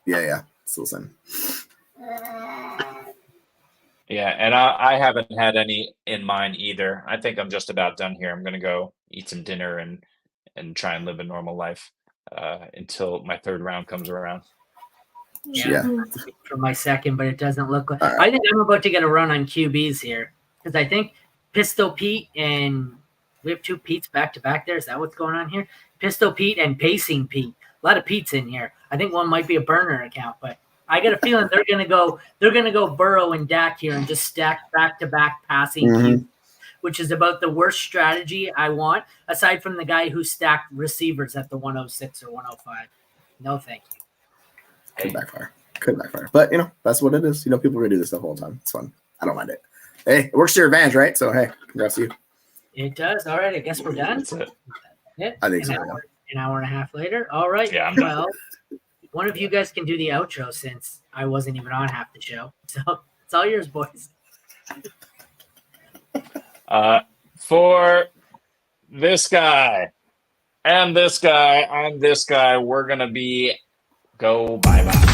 Yeah. Still 7. Yeah, and I haven't had any in mind either. I think I'm just about done here. I'm going to go eat some dinner and try and live a normal life until my 3rd round comes around. Yeah. For my 2nd, but it doesn't look like. I think I'm about to get a run on QBs here because I think Pistol Pete and we have 2 Pete's back to back there. Is that what's going on here? Pistol Pete and Pacing Pete. A lot of Pete's in here. I think one might be a burner account, but I got a feeling they're gonna go Burrow and Dak here and just stack back-to-back passing QBs, which is about the worst strategy I want, aside from the guy who stacked receivers at the 106 or 105. No, thank you. Could backfire. But that's what it is. People are gonna do this the whole time. It's fun. I don't mind it. Hey, it works to your advantage, right? So hey, congrats to you. It does. All right, I guess we're done. That's it. Yeah. I think so. An hour and a half later. All right. Yeah. Well, one of you guys can do the outro since I wasn't even on half the show. So it's all yours, boys. For this guy and this guy and this guy, we're going to go bye-bye.